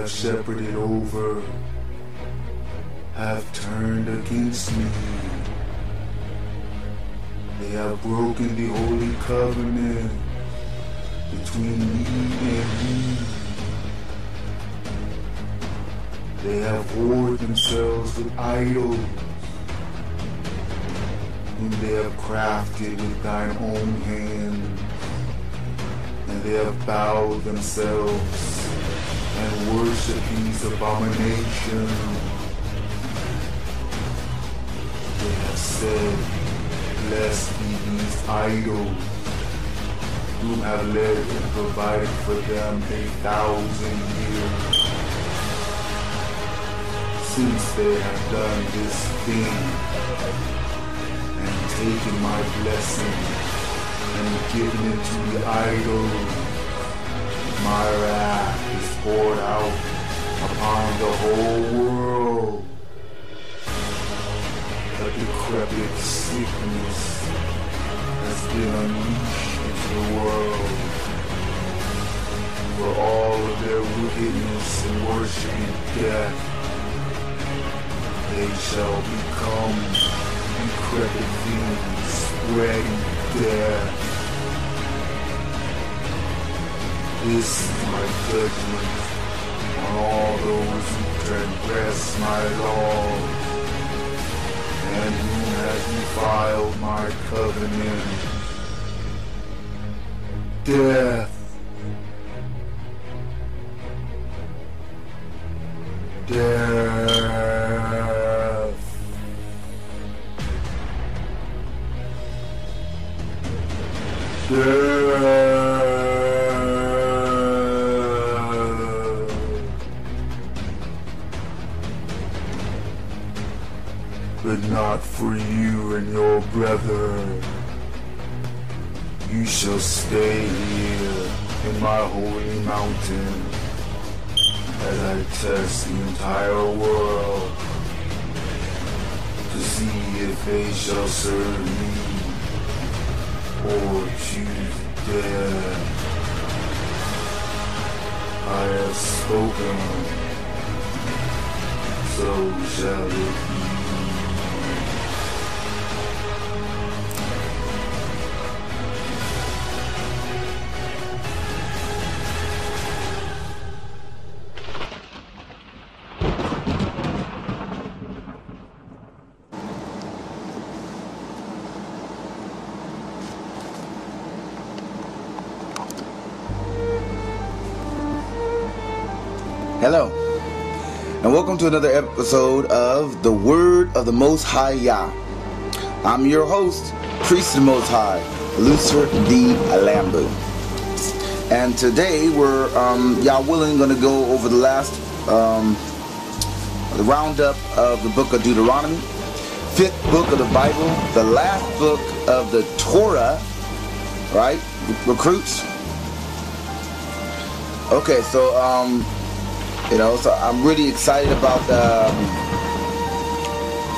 have shepherded over have turned against me. They have broken the holy covenant between me and you. They have whored themselves with idols, whom they have crafted with thine own hand, and they have bowed themselves and worshipped these abominations. They have said, blessed be these idols, whom have led and provided for them 1,000 years. Since they have done this thing and taken my blessing and given it to the idols, my wrath is poured out upon the whole world. A decrepit sickness has been unleashed into the world, for all of their wickedness and worshiping death. They shall become decrepit things, spreading death. This is my judgment on all those who transgress my laws, and who has defiled my covenant. Death. Death. But not for you and your brother. You shall stay here in my holy mountain as I test the entire world to see if they shall serve me or choose death. I have spoken, so shall it be. Hello, and welcome to another episode of The Word of the Most High Yah. I'm your host, Priest of the Most High, Lucifer D. Lambew. And today we're, Yah willing, going to go over the last, the roundup of the book of Deuteronomy, 5th book of the Bible, the last book of the Torah, right, recruits. Okay, so, so I'm really excited about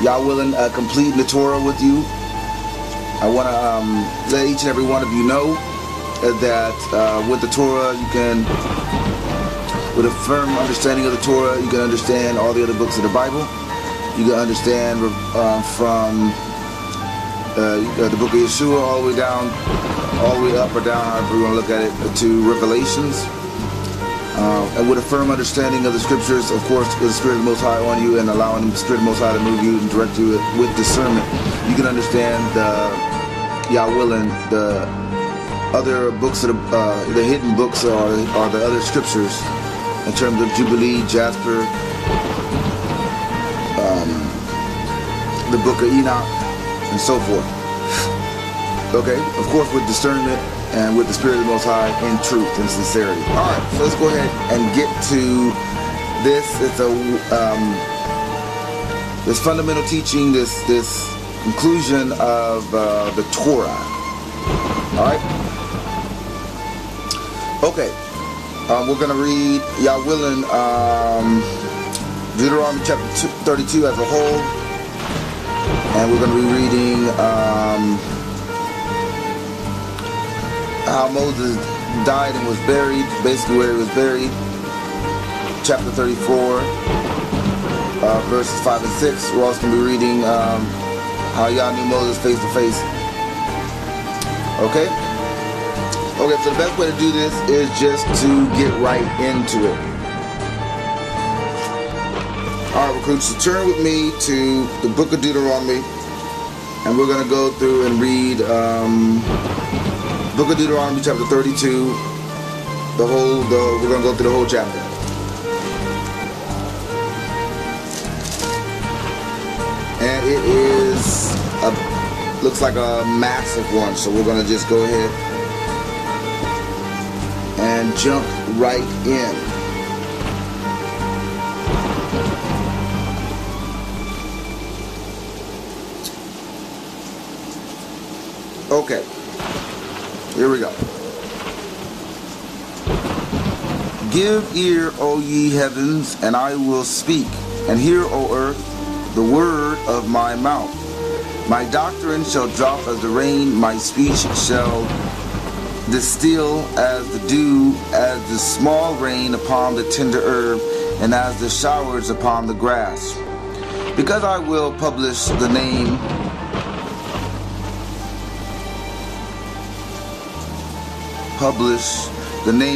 Yah willing completing the Torah with you. I want to let each and every one of you know that with the Torah you can, with a firm understanding of the Torah, you can understand all the other books of the Bible. You can understand from the book of Yeshua all the way down, all the way up or down, however you want to look at it, to Revelations. And with a firm understanding of the scriptures, of course, with the Spirit of the Most High on you and allowing the Spirit of the Most High to move you and direct you with discernment, you can understand Yah willing, the other books of the hidden books are the other scriptures in terms of Jubilee, Jasper, the book of Enoch, and so forth. Okay, of course, with discernment and with the Spirit of the Most High in truth and sincerity. Alright, so let's go ahead and get to this. It's this fundamental teaching, this conclusion of the Torah. Alright? Okay. We're going to read, Yah willing, Deuteronomy chapter 32 as a whole. And we're going to be reading how Moses died and was buried, basically where he was buried. chapter 34, verses 5 and 6. We're also going to be reading how Yah knew Moses face to face. Okay? Okay, so the best way to do this is just to get right into it. Alright, recruits, so turn with me to the book of Deuteronomy, and we're going to go through and read book of Deuteronomy chapter 32, we're going to go through the whole chapter. And it is, looks like a massive one, so we're going to just go ahead and jump right in. Okay, here we go. Give ear, O ye heavens, and I will speak, and hear, O earth, the word of my mouth. My doctrine shall drop as the rain, my speech shall distill as the dew, as the small rain upon the tender herb, and as the showers upon the grass. Because I will publish the name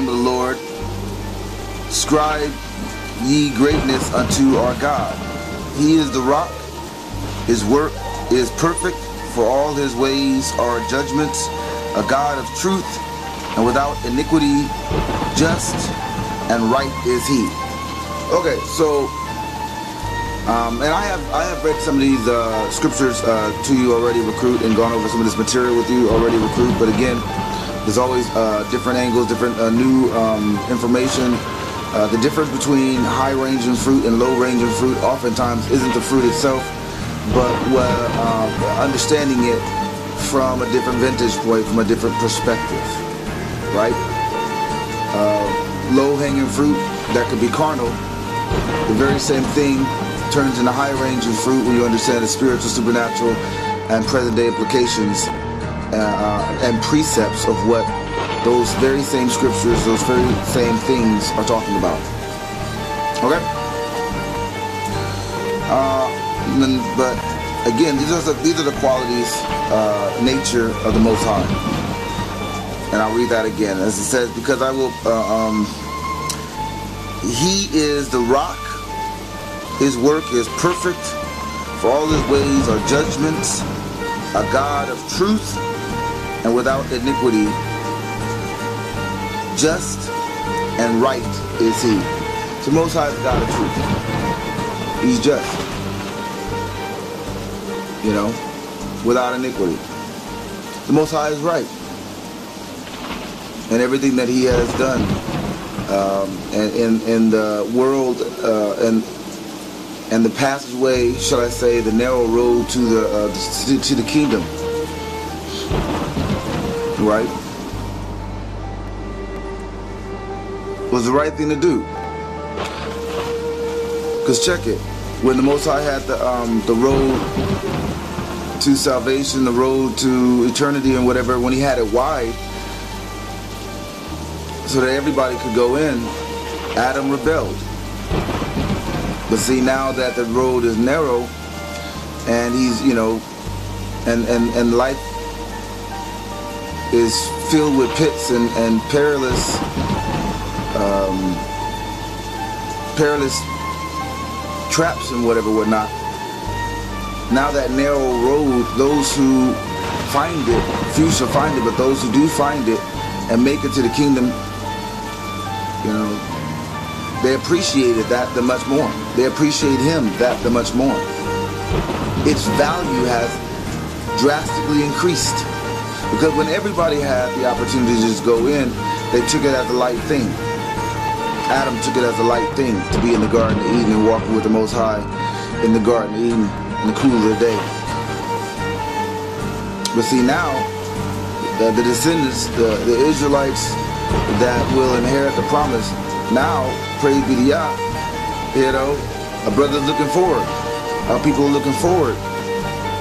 of the Lord. Scribe ye greatness unto our God. He is the rock, his work is perfect, for all his ways are judgments, a God of truth, and without iniquity, just and right is he. Okay, so and I have read some of these scriptures to you already, recruit, and gone over some of this material with you already, recruit, but again, there's always different angles, different new information. The difference between high-ranging fruit and low-ranging fruit oftentimes isn't the fruit itself, but understanding it from a different vantage point, from a different perspective, right? Low-hanging fruit that could be carnal, the very same thing turns into high-ranging fruit when you understand the spiritual, supernatural, and present-day implications and precepts of what those very same scriptures, those very same things are talking about. Okay? But again, these are the qualities, nature of the Most High. And I'll read that again. As it says, because I will, he is the rock, his work is perfect, for all his ways are judgments, a God of truth, and without iniquity, just and right is he. So Most High is a God of truth. He's just, you know, without iniquity. The Most High is right, and everything that he has done, and in the world, and the passageway, shall I say, the narrow road to the kingdom, right, was the right thing to do. Because check it, when the Most High had the road to salvation, the road to eternity and whatever, when he had it wide so that everybody could go in, Adam rebelled. But see, now that the road is narrow and he's, you know, and life is filled with pits and perilous traps and whatnot. Now that narrow road, those who find it, few shall find it, but those who do find it and make it to the kingdom, you know, they appreciate it that much more. They appreciate him that much more. Its value has drastically increased. Because when everybody had the opportunity to just go in, they took it as a light thing. Adam took it as a light thing to be in the Garden of Eden and walking with the Most High in the Garden of Eden in the cool of the day. But see, now, the descendants, the Israelites that will inherit the promise, now, praise be to Yah, you know, our brothers looking forward. Our people are looking forward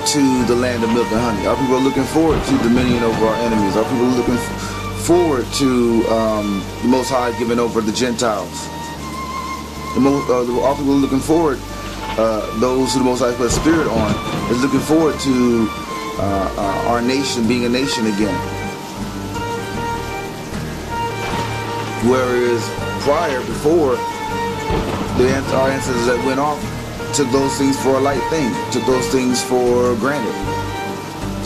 to the land of milk and honey. Our people are looking forward to dominion over our enemies. Our people are looking forward to the Most High giving over the Gentiles. all people are looking forward. Those who the Most High put Spirit on is looking forward to our nation being a nation again. Whereas before, our ancestors that went off took those things for a light thing, took those things for granted,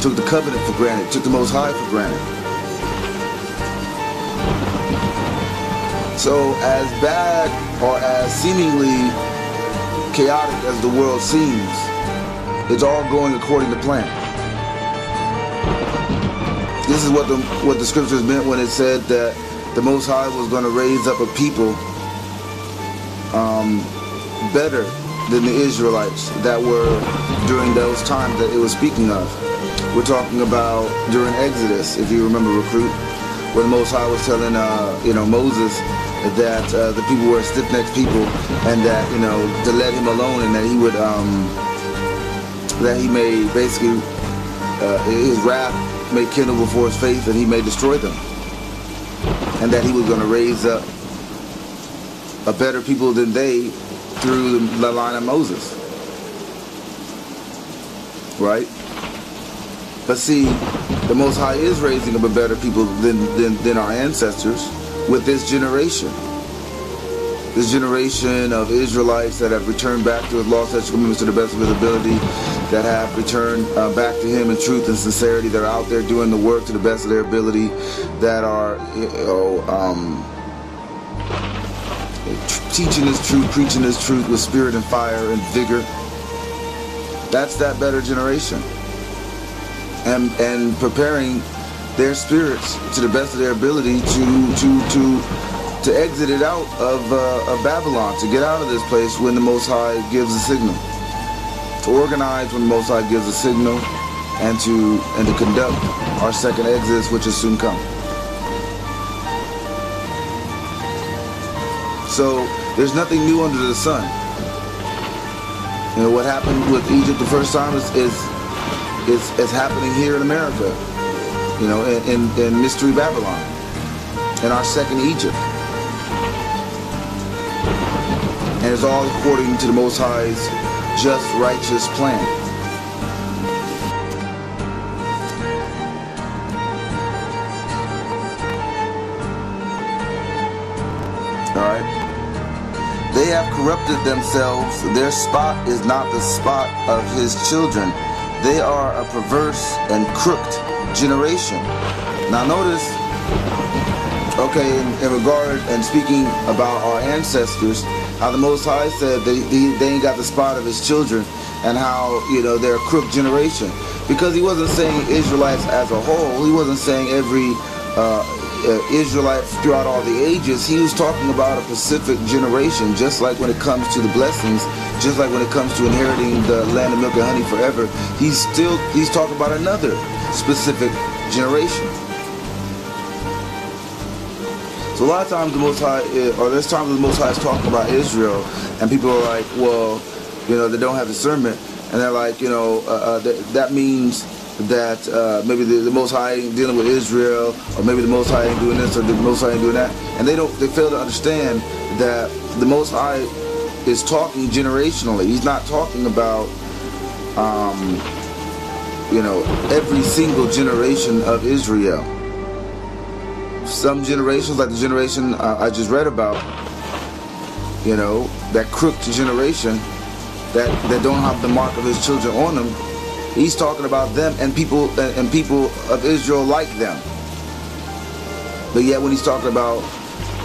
took the covenant for granted, took the Most High for granted. So as bad or as seemingly chaotic as the world seems, it's all going according to plan. This is what the scriptures meant when it said that the Most High was going to raise up a people better than the Israelites that were during those times that it was speaking of. We're talking about during Exodus, if you remember, Recruit, when the Most High was telling Moses that the people were stiff-necked people, and that to let him alone, and that he would that he may basically his wrath may kindle before his face, and he may destroy them, and that he was going to raise up a better people than they through the line of Moses, right? But see, the Most High is raising up a better people than our ancestors with this generation. This generation of Israelites that have returned back to his law, statutes, commandments to the best of his ability, that have returned back to him in truth and sincerity, that are out there doing the work to the best of their ability, that are teaching his truth, preaching his truth with spirit and fire and vigor. That's that better generation. And preparing their spirits to the best of their ability to exit it out of Babylon, to get out of this place when the Most High gives a signal, to organize when the Most High gives a signal, and to conduct our second exodus, which is soon come. So there's nothing new under the sun. What happened with Egypt the first time is happening here in America, in Mystery Babylon, in our second Egypt. And it's all according to the Most High's just, righteous plan. Alright? They have corrupted themselves. Their spot is not the spot of his children. They are a perverse and crooked generation. Now notice, okay, in regard and speaking about our ancestors, how the Most High said they ain't got the spot of his children, and how they're a crooked generation, because he wasn't saying Israelites as a whole. He wasn't saying every Israelite throughout all the ages. He was talking about a specific generation, just like when it comes to the blessings, just like when it comes to inheriting the land of milk and honey forever. He's talking about another specific generation. So a lot of times the Most High, or there's times the Most High is talking about Israel, and people are like, well, they don't have discernment, and they're like, that means that maybe the Most High ain't dealing with Israel, or maybe the Most High ain't doing this, or the Most High ain't doing that, and they fail to understand that the Most High is talking generationally. He's not talking about every single generation of Israel. Some generations, like the generation I just read about, that crooked generation that don't have the mark of his children on them, he's talking about them and people of Israel like them. But yet when he's talking about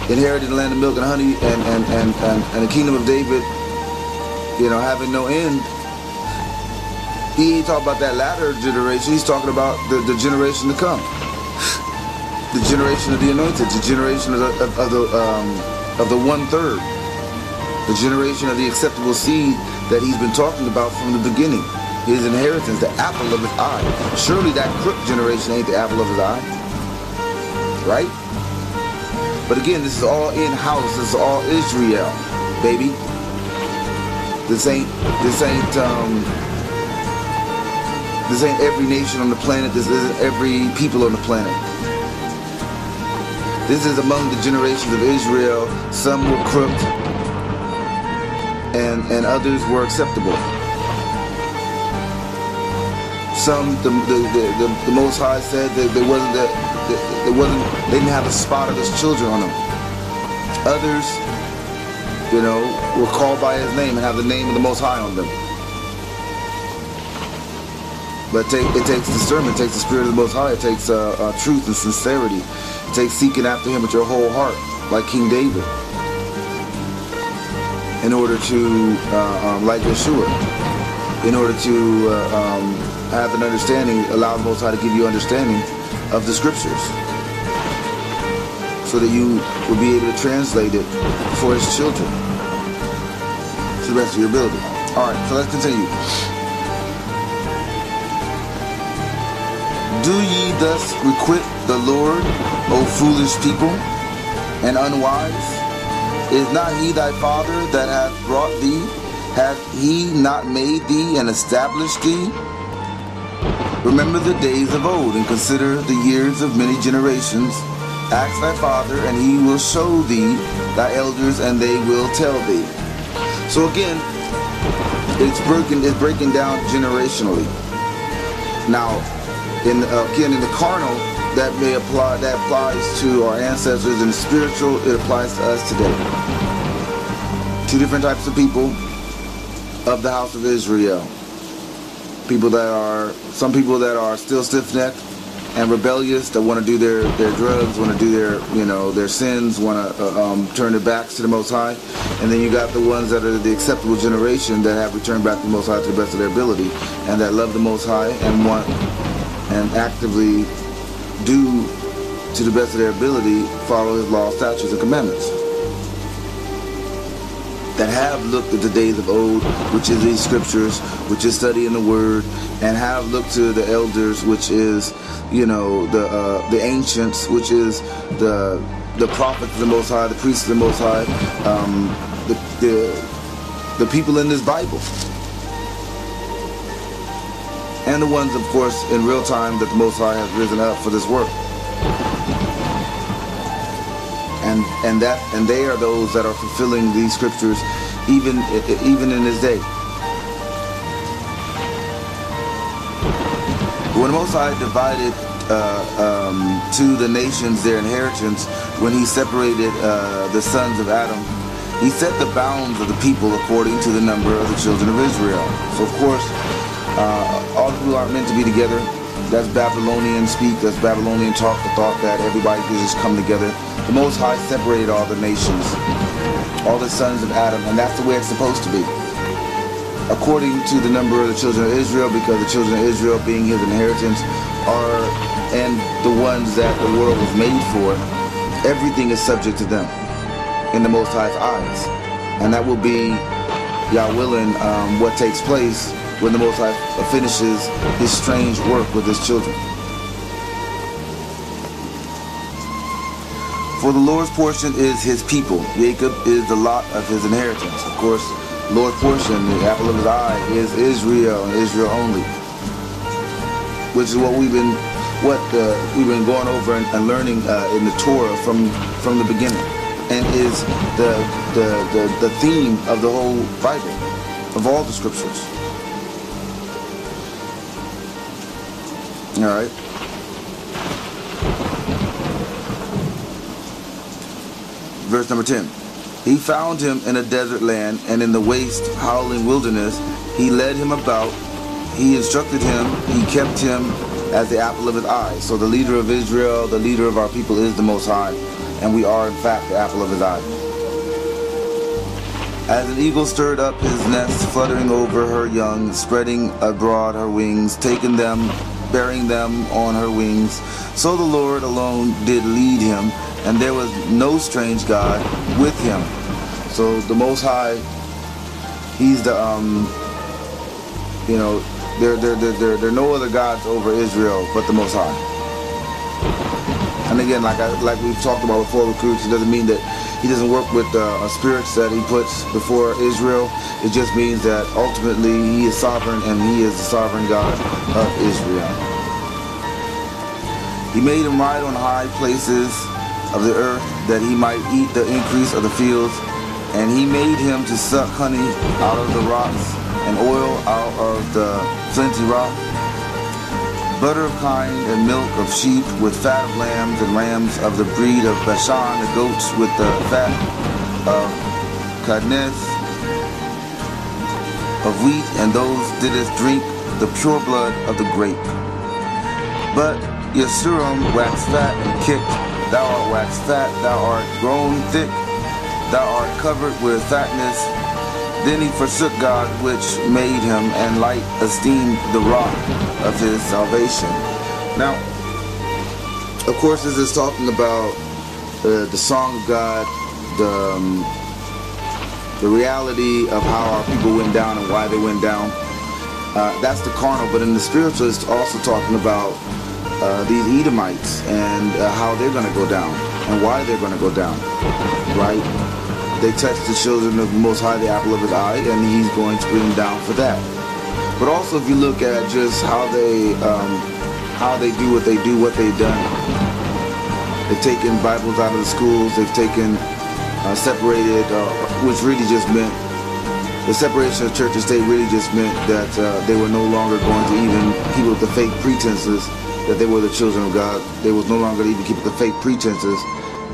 inheriting the land of milk and honey and the kingdom of David, having no end, he ain't talking about that latter generation. He's talking about the generation to come. The generation of the anointed, the generation of the 1/3, the generation of the acceptable seed that he's been talking about from the beginning, his inheritance, the apple of his eye. Surely that crook generation ain't the apple of his eye, right? But again, this is all in-house. This is all Israel, baby. This ain't every nation on the planet. This isn't every people on the planet. This is among the generations of Israel. Some were crooked, and others were acceptable. Some, the Most High said that they didn't have the spot of his children on them. Others, you know, were called by his name and have the name of the Most High on them. But it takes discernment, it takes the Spirit of the Most High, it takes truth and sincerity. It takes seeking after him with your whole heart, like King David, in order to, like Yeshua, in order to have an understanding, allow the Most High to give you understanding of the Scriptures, so that you will be able to translate it for his children to the best of your ability. Alright, so let's continue. Do ye thus requite the Lord, O foolish people, and unwise? Is not he thy father that hath brought thee? Hath he not made thee and established thee? Remember the days of old, and consider the years of many generations. Ask thy father, and he will show thee thy elders, and they will tell thee. So again, it's breaking down generationally. Now, in the carnal, that applies to our ancestors. In the spiritual, it applies to us today. Two different types of people of the house of Israel. Some people that are still stiff-necked and rebellious, that want to do their drugs, want to do their sins, want to turn their backs to the Most High. And then you got the ones that are the acceptable generation that have returned back to the Most High to the best of their ability, and that love the Most High and want and actively do, to the best of their ability, follow his law, statutes, and commandments. That have looked at the days of old, which is these scriptures, which is studying the word, and have looked to the elders, which is, the ancients, which is the prophets of the Most High, the priests of the Most High, the people in this Bible, and the ones, of course, in real time that the Most High has risen up for this work. And they are those that are fulfilling these scriptures even in this day. When the Most High divided to the nations their inheritance, when he separated the sons of Adam, he set the bounds of the people according to the number of the children of Israel. So of course, all the people aren't meant to be together. That's Babylonian speak, that's Babylonian talk, the thought that everybody could just come together. The Most High separated all the nations, all the sons of Adam, and that's the way it's supposed to be. According to the number of the children of Israel, because the children of Israel, being his inheritance, are, and the ones that the world was made for, everything is subject to them in the Most High's eyes. And that will be, Yah willing, what takes place when the Most High finishes his strange work with his children. For the Lord's portion is his people. Jacob is the lot of his inheritance. Of course, Lord's portion, the apple of his eye, is Israel, and Israel only. Which is what we've been going over and learning in the Torah from the beginning, and is the theme of the whole Bible, of all the scriptures. All right. Verse number 10. He found him in a desert land, and in the waste, howling wilderness. He led him about. He instructed him. He kept him as the apple of his eye. So the leader of Israel, the leader of our people, is the Most High, and we are in fact the apple of his eye. As an eagle stirred up his nest, fluttering over her young, spreading abroad her wings, taking them, bearing them on her wings, so the Lord alone did lead him, and there was no strange God with him. So the Most High, he's the there are no other gods over Israel but the Most High. And again, like we've talked about before, recruits, it doesn't mean that he doesn't work with spirits that he puts before Israel. It just means that ultimately he is sovereign, and he is the sovereign God of Israel. He made him ride on high places of the earth, that he might eat the increase of the fields, And he made him to suck honey out of the rocks, and oil out of the flinty rock, butter of kine and milk of sheep, with fat of lambs and rams of the breed of Bashan, the goats with the fat of Cadnes, of wheat, and those didst drink the pure blood of the grape. But Yeshurun waxed fat and kicked. Thou art waxed fat, thou art grown thick, thou art covered with fatness. Then he forsook God which made him, and light esteemed the rock of his salvation. Now, of course, this is talking about the song of God, the reality of how our people went down and why they went down. That's the carnal, but in the spiritual, it's also talking about these Edomites and how they're going to go down and why they're going to go down, right? They touched the children of the Most High, the apple of his eye, and he's going to bring them down for that. But also, if you look at just how they do what they do, what they've done, they've taken Bibles out of the schools, they've taken separated, which really just meant, the separation of church and state really just meant that they were no longer going to even keep up the fake pretenses that they were the children of God. They was no longer even keep up the fake pretenses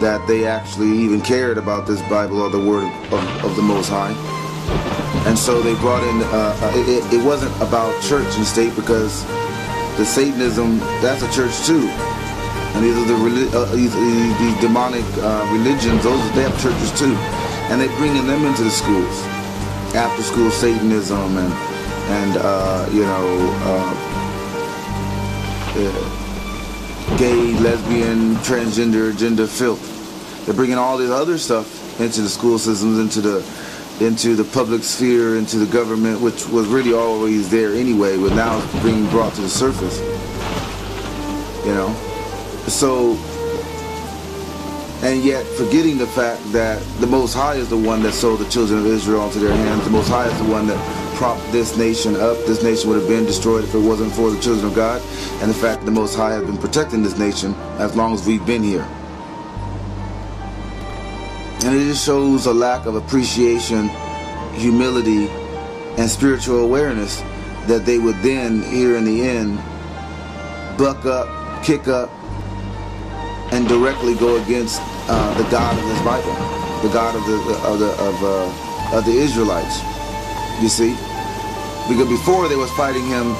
that they actually even cared about this Bible or the Word of the Most High. And so they brought in, it wasn't about church and state, because the Satanism, that's a church too. And these are these demonic religions, they have churches too. And they're bringing them into the schools. After school Satanism and gay, lesbian, transgender, gender filth. They're bringing all this other stuff into the school systems, into the public sphere, into the government, which was really always there anyway, but now it's being brought to the surface. You know? So, and yet forgetting the fact that the Most High is the one that sold the children of Israel into their hands. The Most High is the one that propped this nation up. This nation would have been destroyed if it wasn't for the children of God. And the fact that the Most High has been protecting this nation as long as we've been here. And it just shows a lack of appreciation, humility, and spiritual awareness that they would then, here in the end, buck up, kick up, and directly go against the God of this Bible, the God of the Israelites. You see, because before they was fighting him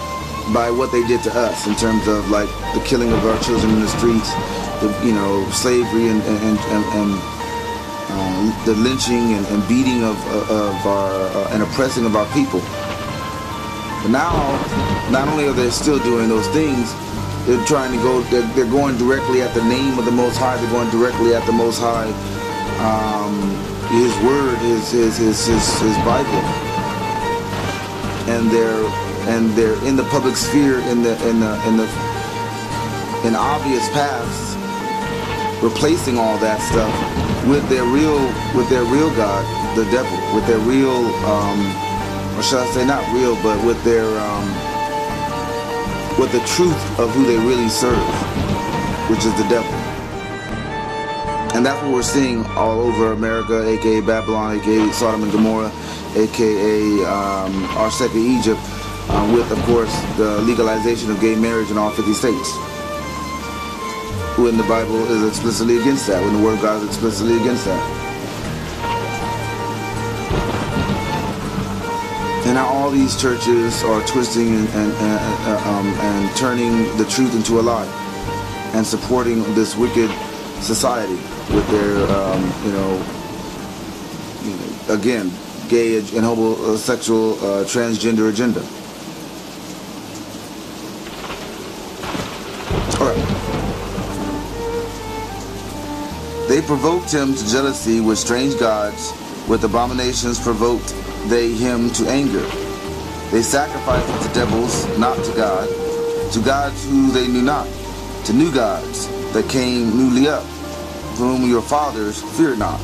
by what they did to us in terms of like the killing of our children in the streets, slavery and the lynching and beating of our and oppressing of our people. But now, not only are they still doing those things, they're trying to go. They're going directly at the name of the Most High. They're going directly at the Most High, His Word, His Bible, and they're in the public sphere in obvious paths, replacing all that stuff with their real God, the devil, with their real, or should I say not real, but with their with the truth of who they really serve, which is the devil. And that's what we're seeing all over America, aka Babylon, aka Sodom and Gomorrah, aka our second Egypt, with, of course, the legalization of gay marriage in all 50 states. When the Bible is explicitly against that, when the Word of God is explicitly against that. And now all these churches are twisting and turning the truth into a lie, and supporting this wicked society with their, again, gay and homosexual, transgender agenda. All right. They provoked him to jealousy with strange gods, with abominations provoked they him to anger. They sacrificed to devils, not to God, to gods who they knew not, to new gods that came newly up, whom your fathers feared not.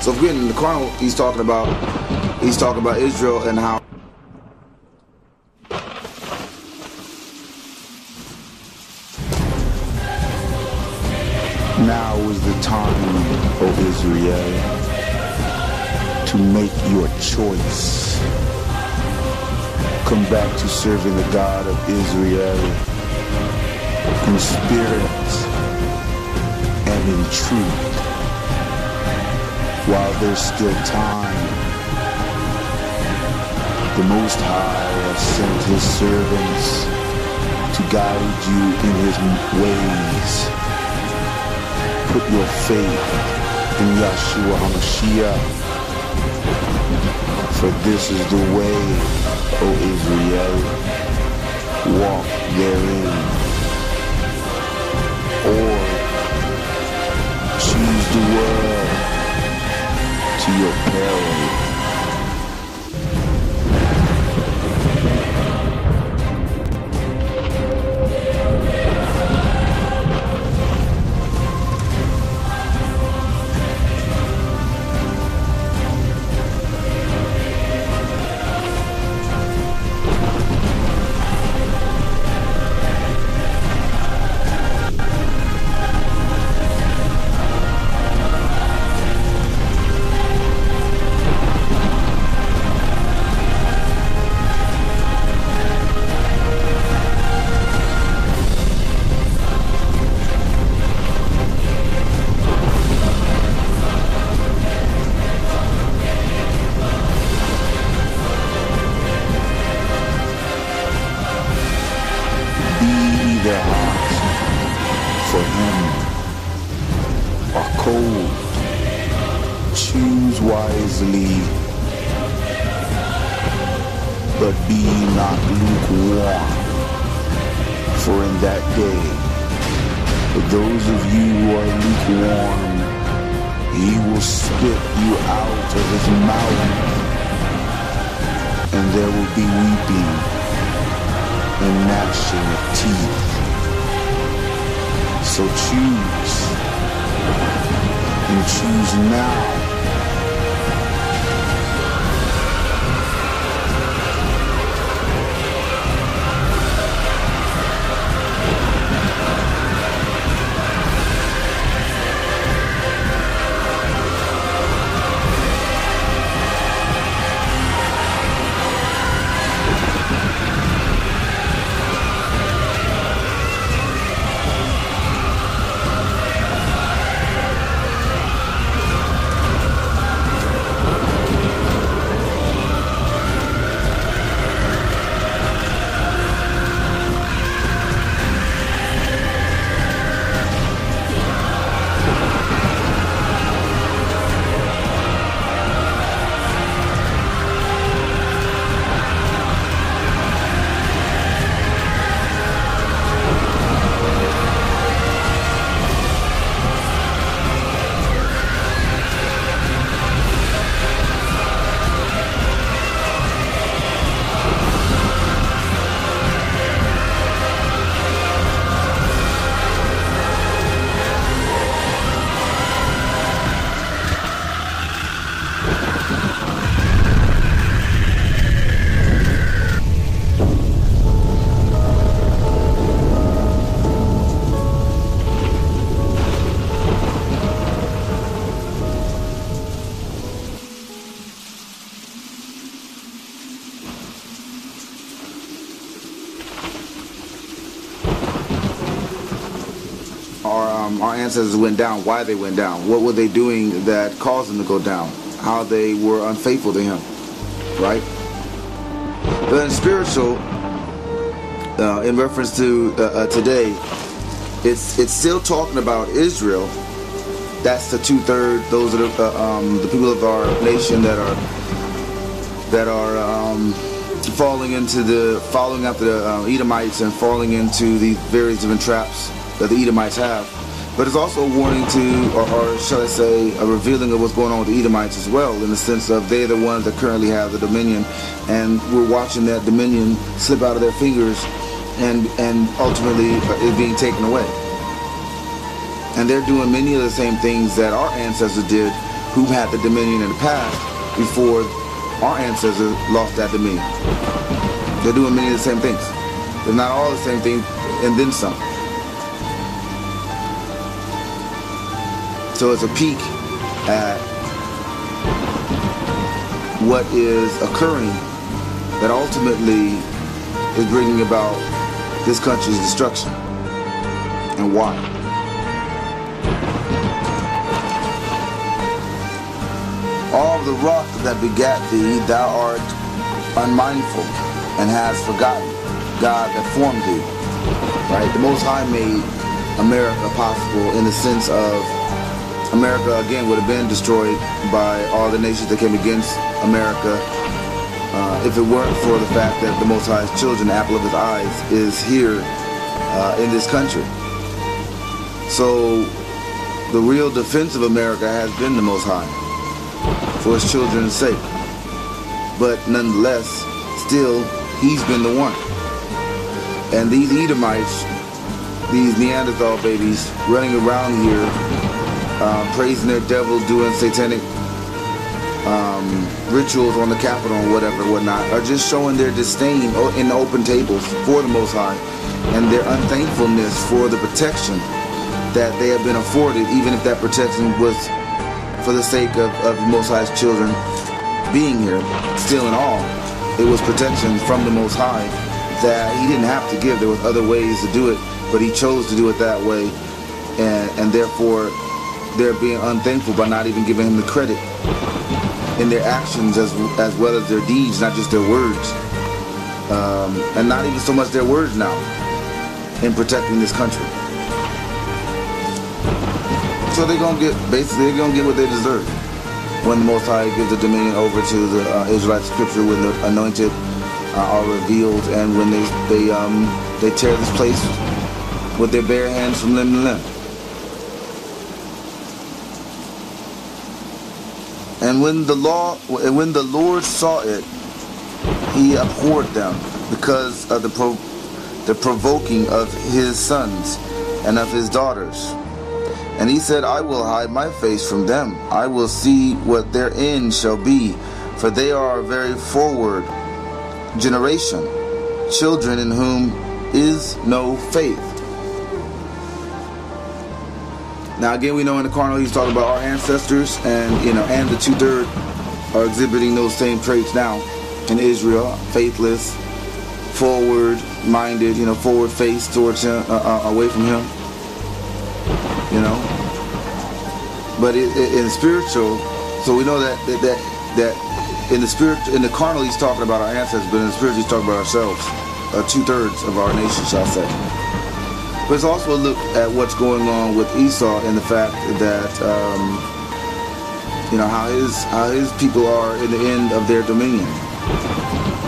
So again, in the carnal, he's talking about Israel and how now is the time, O Israel. to make your choice. Come back to serving the God of Israel in spirit and in truth. While there's still time, the Most High has sent His servants to guide you in His ways. Put your faith in Yahshua HaMashiach, for this is the way, O Israel, walk therein. Or choose the world to your peril. Choose wisely, but be not lukewarm. For in that day, for those of you who are lukewarm, He will spit you out of His mouth, and there will be weeping and gnashing of teeth. So choose, and choose now. Our ancestors went down, why they went down, what were they doing that caused them to go down, how they were unfaithful to Him, right? But in spiritual, in reference to today, it's still talking about Israel. That's the 2/3. Those are the people of our nation that are following after the Edomites and falling into these various different traps that the Edomites have. But it's also a warning to, or shall I say, a revealing of what's going on with the Edomites as well, in the sense of they're the ones that currently have the dominion, and we're watching that dominion slip out of their fingers and ultimately is being taken away. And they're doing many of the same things that our ancestors did, who had the dominion in the past before our ancestors lost that dominion. They're doing many of the same things. They're not all the same things, and then some. So it's a peek at what is occurring that ultimately is bringing about this country's destruction, and why. All the wrath that begat thee, thou art unmindful, and hast forgotten God that formed thee. Right? The Most High made America possible in the sense of America, again, would have been destroyed by all the nations that came against America if it weren't for the fact that the Most High's children, the apple of his eyes, is here in this country. So the real defense of America has been the Most High for his children's sake. But nonetheless, still, he's been the one. And these Edomites, these Neanderthal babies running around here, praising their devil, doing satanic rituals on the Capitol and whatnot, are just showing their disdain in the open tables for the Most High and their unthankfulness for the protection that they have been afforded, even if that protection was for the sake of the Most High's children being here. Still in all, it was protection from the Most High that he didn't have to give. There was other ways to do it, but he chose to do it that way, and therefore they're being unthankful by not even giving him the credit in their actions as well as their deeds, not just their words, and not even so much their words now in protecting this country. So they're gonna get what they deserve when the Most High gives the dominion over to the Israelite scripture, when the anointed are revealed, and when they tear this place with their bare hands from limb to limb. And when the Lord saw it, he abhorred them because of the provoking of his sons and of his daughters. And he said, I will hide my face from them. I will see what their end shall be, for they are a very forward generation, children in whom is no faith. Now again, we know in the carnal he's talking about our ancestors, and and the 2/3 are exhibiting those same traits now in Israel: faithless, forward-minded, forward-faced towards him, away from him. But in spiritual, so we know that in the spirit, in the carnal he's talking about our ancestors, but in the spiritual he's talking about ourselves, 2/3 of our nation, shall I say. But it's also a look at what's going on with Esau and the fact that how his people are in the end of their dominion.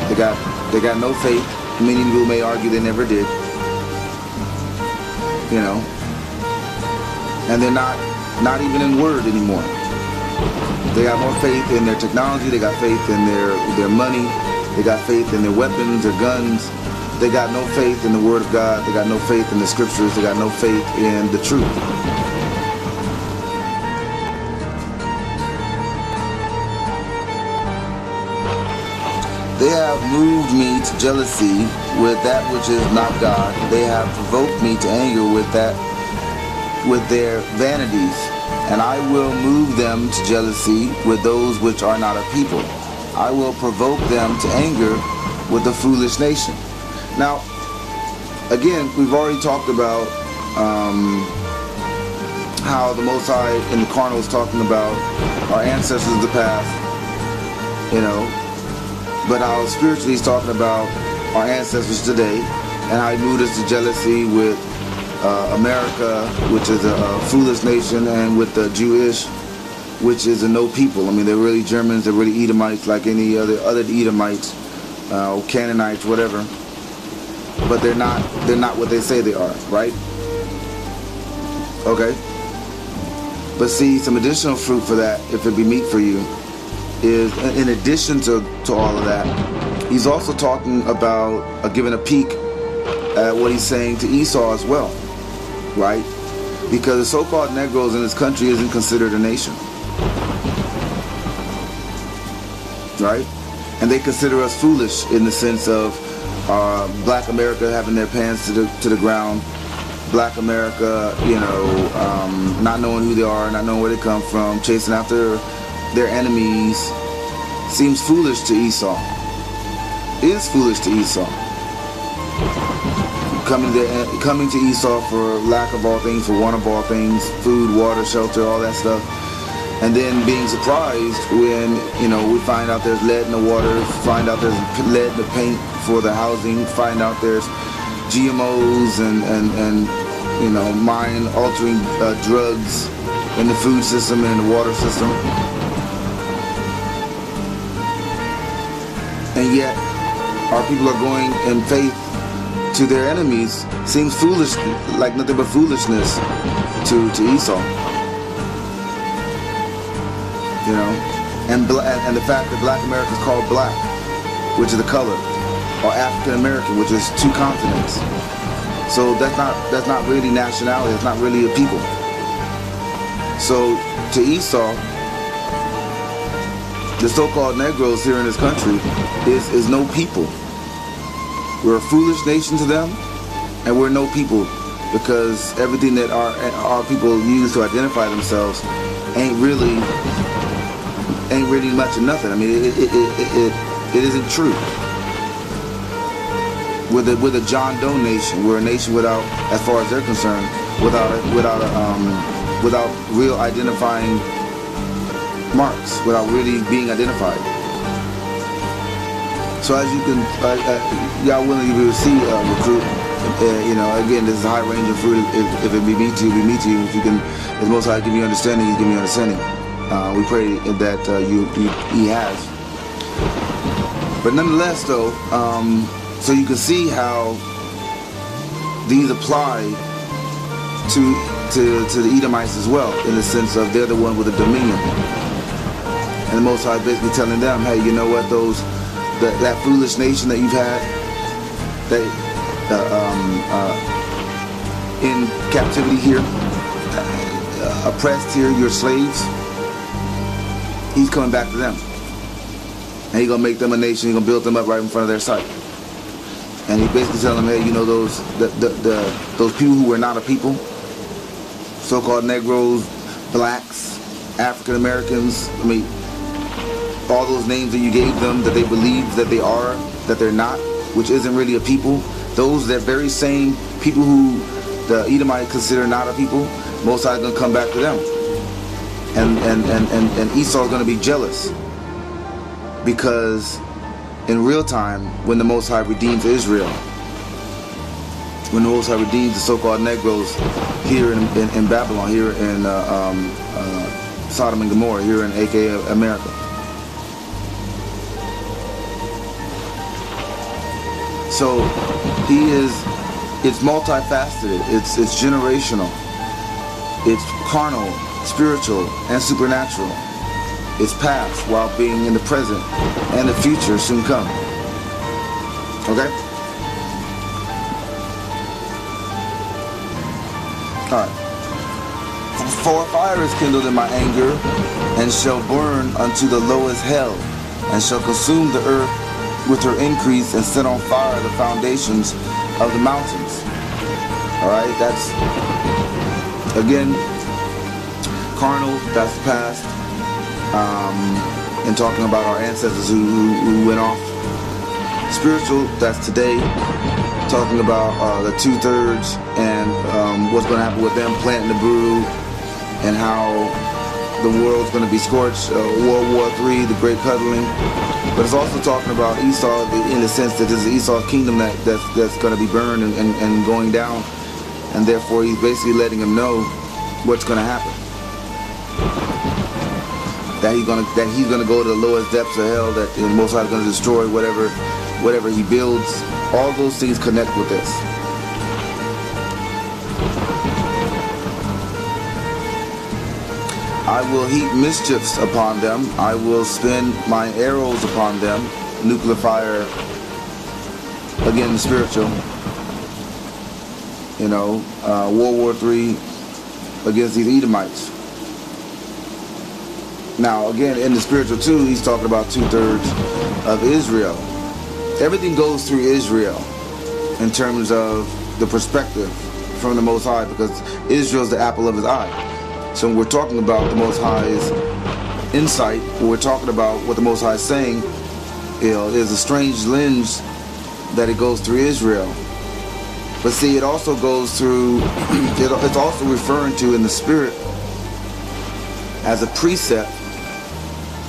They got no faith. Many people may argue they never did. And they're not even in word anymore. They got more faith in their technology. They got faith in their money. They got faith in their weapons, their guns. They got no faith in the Word of God. They got no faith in the Scriptures. They got no faith in the truth. They have moved me to jealousy with that which is not God. They have provoked me to anger with their vanities. And I will move them to jealousy with those which are not a people. I will provoke them to anger with the foolish nation. Now, again, we've already talked about how the Most High in the carnal is talking about our ancestors of the past, but how spiritually he's talking about our ancestors today, and how he moved us to jealousy with America, which is a foolish nation, and with the Jewish, which is a no people. I mean, they're really Germans, they're really Edomites, like any other Edomites, Canaanites, whatever. But they're not what they say they are, right? Okay. But see, some additional fruit for that, if it be meat for you, is in addition to all of that, he's also talking about giving a peek at what he's saying to Esau as well, right? Because the so-called Negroes in this country isn't considered a nation, right? And they consider us foolish in the sense of Black America having their pants to the ground, Black America, not knowing who they are, not knowing where they come from, chasing after their enemies, seems foolish to Esau. Is foolish to Esau. Coming to Esau for lack of all things, for want of all things, food, water, shelter, all that stuff. And then being surprised when, we find out there's lead in the water, find out there's lead in the paint for the housing, find out there's GMOs and mind-altering drugs in the food system and in the water system. And yet, our people are going in faith to their enemies. Seems foolish, like nothing but foolishness to Esau. And the fact that Black America is called black, which is the color, or African American, which is two continents. So that's not really nationality. It's not really a people. So to Esau, the so-called Negroes here in this country is no people. We're a foolish nation to them, and we're no people, because everything that our people use to identify themselves ain't really much of nothing. I mean, it isn't true. We're the John Doe nation. We're a nation without, as far as they're concerned, without real identifying marks, without really being identified. So as you can, y'all willing to see, recruit. Again, this is a high range of fruit. If it be me to you, be me to you. If you can, if Most High give me understanding, He's giving me understanding. We pray that He has. But nonetheless, though, so you can see how these apply to the Edomites as well, in the sense of they're the one with the dominion. And the Most High is basically telling them, hey, you know what, that foolish nation that you've had, in captivity here, oppressed here, your slaves, He's coming back to them. And He's going to make them a nation. He's going to build them up right in front of their sight. And He's basically telling them, hey, those people who were not a people, so-called Negroes, blacks, African Americans, I mean, all those names that you gave them that they believe that they are, that they're not, which isn't really a people, that very same people who the Edomites consider not a people, Most High is going to come back to them. And Esau is going to be jealous, because in real time, when the Most High redeems Israel, when the Most High redeems the so-called Negroes here in Babylon, here in Sodom and Gomorrah, here in aka America. So it's multifaceted, it's generational, it's carnal, spiritual, and supernatural. It's past while being in the present, and the future soon come. Okay? Alright. For fire is kindled in my anger, and shall burn unto the lowest hell, and shall consume the earth with her increase, and set on fire the foundations of the mountains. Alright, that's, again, carnal, that's past, and talking about our ancestors who went off. Spiritual, that's today, talking about the 2/3 and what's going to happen with them planting the brood, and how the world's going to be scorched, World War III, the great cuddling. But it's also talking about Esau in the sense that this is Esau's kingdom that's going to be burned and going down, and therefore he's basically letting him know what's going to happen. That he's gonna go to the lowest depths of hell. That the Most High is going to destroy whatever he builds. All those things connect with this. I will heap mischiefs upon them. I will spin my arrows upon them. Nuclear fire. Again, spiritual. World War III against these Edomites. Now, again, in the spiritual too, he's talking about 2/3 of Israel. Everything goes through Israel in terms of the perspective from the Most High, because Israel's the apple of His eye. So when we're talking about the Most High's insight, when we're talking about what the Most High is saying, is a strange lens that it goes through Israel. But see, it also goes through, it's also referring to in the spirit as a precept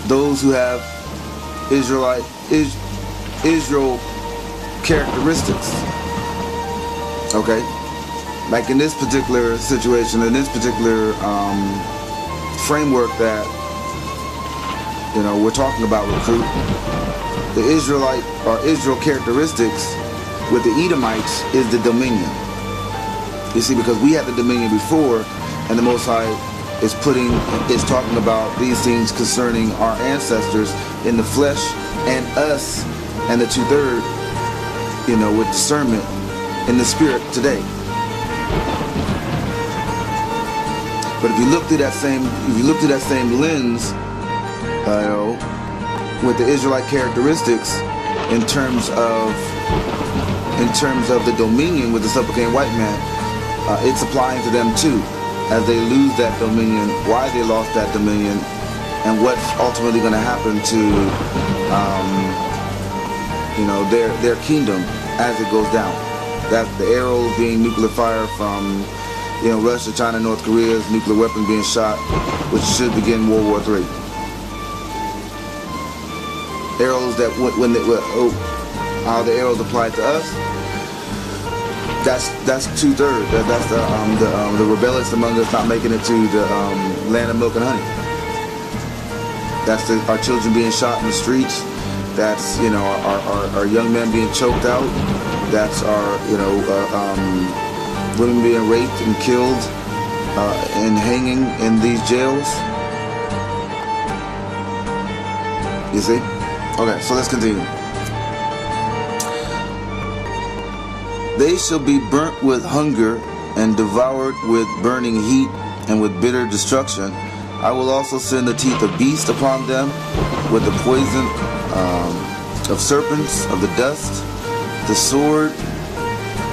those who have Israel characteristics. Okay? Like in this particular situation, in this particular framework that we're talking about, recruit, the Israelite or Israel characteristics with the Edomites is the dominion. You see, because we had the dominion before, and the Most High is talking about these things concerning our ancestors in the flesh and us and the 2/3, with discernment in the spirit today. But if you look through that same lens, with the Israelite characteristics in terms of the dominion with the Supplicant white man, it's applying to them too, as they lose that dominion, why they lost that dominion, and what's ultimately going to happen to their kingdom as it goes down. That's the arrows being nuclear fire from Russia, China, North Korea's nuclear weapons being shot, which should begin World War III. Arrows that how the arrows apply to us, that's 2/3. That's the rebellious among us not making it to the land of milk and honey. That's our children being shot in the streets. That's our young men being choked out. That's our women being raped and killed and hanging in these jails. You see? Okay, so let's continue. They shall be burnt with hunger and devoured with burning heat and with bitter destruction. I will also send the teeth of beasts upon them, with the poison of serpents, of the dust. The sword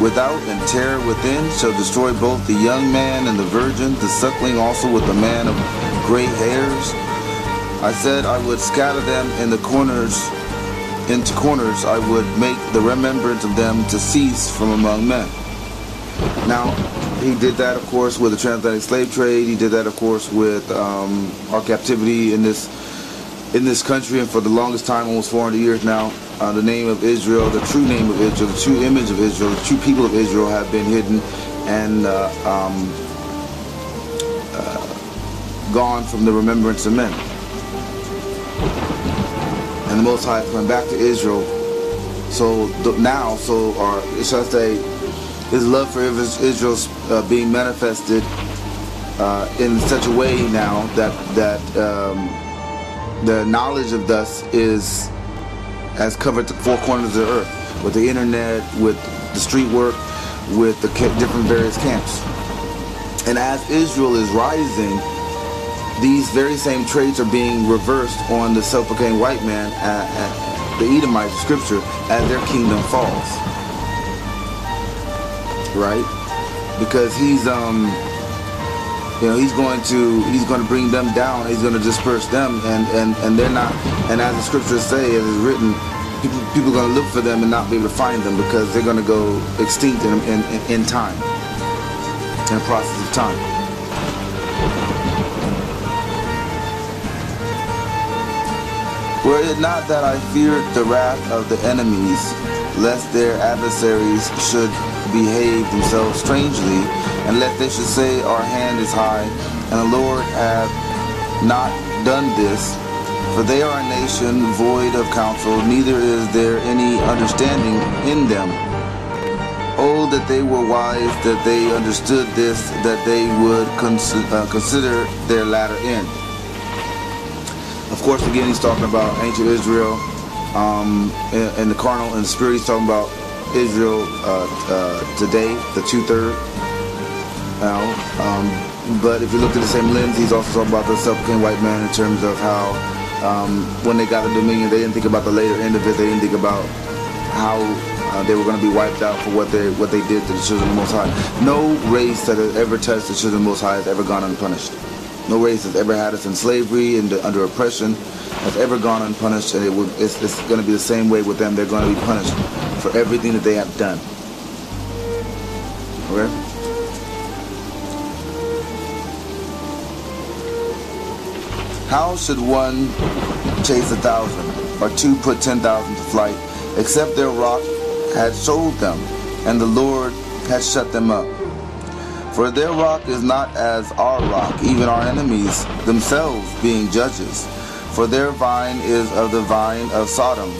without and terror within shall destroy both the young man and the virgin, the suckling also with the man of gray hairs. I said I would scatter them into corners. I would make the remembrance of them to cease from among men. Now, he did that, of course, with the transatlantic slave trade. He did that, of course, with our captivity in this country, and for the longest time, almost 400 years now, the name of Israel, the true name of Israel, the true image of Israel, the true people of Israel have been hidden and gone from the remembrance of men. And the Most High is coming back to Israel. So shall I say, His love for Israel's being manifested in such a way now that the knowledge of thus has covered the four corners of the earth, with the internet, with the street work, with the different various camps. And as Israel is rising, these very same traits are being reversed on the self-proclaimed white man, the Edomite scripture, as their kingdom falls. Right? Because he's going to bring them down. He's going to disperse them, and they're not. And as the scriptures say, as is written, people are going to look for them and not be able to find them, because they're going to go extinct in time, in a process of time. Were it not that I feared the wrath of the enemies, lest their adversaries should behave themselves strangely, and lest they should say, our hand is high, and the Lord hath not done this. For they are a nation void of counsel, neither is there any understanding in them. Oh, that they were wise, that they understood this, that they would consider their latter end. Of course, again, he's talking about ancient Israel in the carnal and the spirit. He's talking about Israel today, the 2/3. But if you look at the same lens, he's also talking about the self-proclaimed white man in terms of how when they got the dominion, they didn't think about the later end of it. They didn't think about how they were going to be wiped out for what they did to the children of the Most High. No race that has ever touched the children of the Most High has ever gone unpunished. No race has ever had us in slavery and under oppression has ever gone unpunished, and it's going to be the same way with them. They're going to be punished for everything that they have done. Okay? How should one chase 1,000, or two put 10,000 to flight, except their rock had showed them, and the Lord had shut them up? For their rock is not as our rock, even our enemies themselves being judges. For their vine is of the vine of Sodom,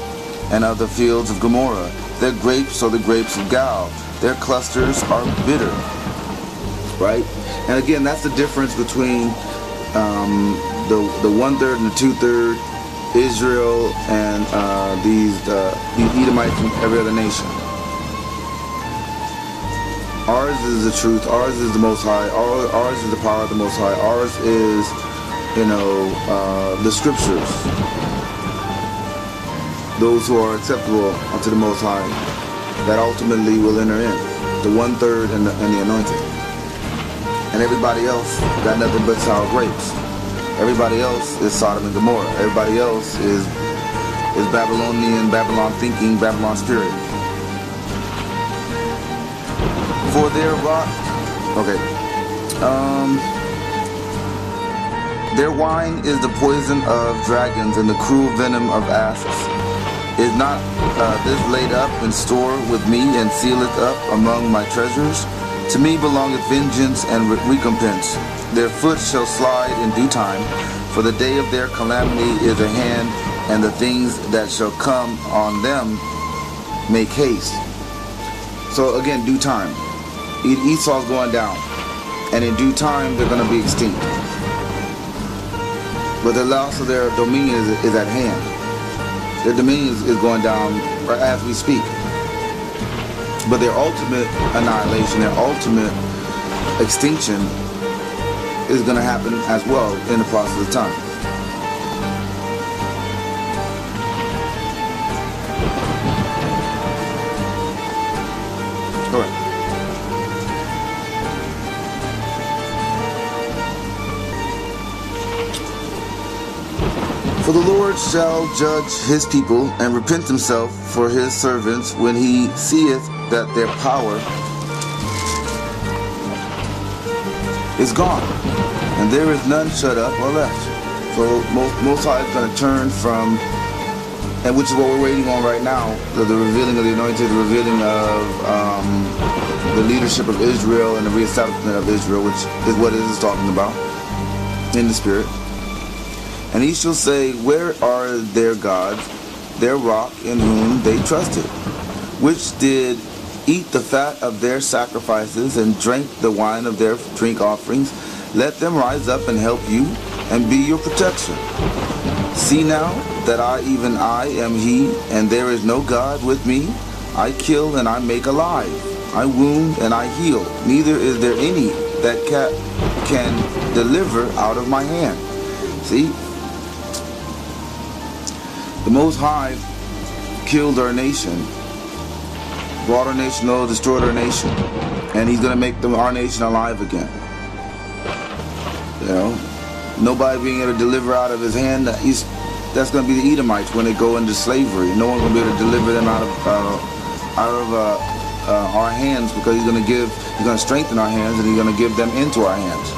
and of the fields of Gomorrah. Their grapes are the grapes of Gal. Their clusters are bitter. Right? And again, that's the difference between the 1/3 and the 2/3 Israel and these Edomites from every other nation. Ours is the truth. Ours is the Most High. Ours is the power of the Most High. Ours is, the Scriptures. Those who are acceptable unto the Most High, that ultimately will enter in. The 1/3 and the anointed. And everybody else got nothing but sour grapes. Everybody else is Sodom and Gomorrah. Everybody else is Babylonian, Babylon thinking, Babylon spirit. For their rock, their wine is the poison of dragons and the cruel venom of asses. Is not this laid up in store with me and sealeth up among my treasures? To me belongeth vengeance and recompense. Their foot shall slide in due time, for the day of their calamity is at hand, and the things that shall come on them make haste. So again, due time. Esau's going down, and in due time they're going to be extinct. But the loss of their dominion is at hand. Their dominion is going down right as we speak. But their ultimate annihilation, their ultimate extinction is going to happen as well in the process of time. All right. For the Lord shall judge his people and repent himself for his servants when he seeth that their power is gone, and there is none shut up or left. So Most High is going to turn from, and which is what we're waiting on right now, the revealing of the anointed, the revealing of the leadership of Israel and the reestablishment of Israel, which is what it is talking about in the spirit. And he shall say, where are their gods, their rock in whom they trusted, which did eat the fat of their sacrifices and drank the wine of their drink offerings? Let them rise up and help you and be your protection. See now that I, even I, am he, and there is no God with me. I kill and I make alive. I wound and I heal. Neither is there any that can deliver out of my hand. See? The Most High killed our nation, brought our nation low, destroyed our nation, and he's going to make our nation alive again. Nobody being able to deliver out of his hand. That's going to be the Edomites when they go into slavery. No one's going to be able to deliver them out of our hands, because he's going to strengthen our hands, and he's going to give them into our hands.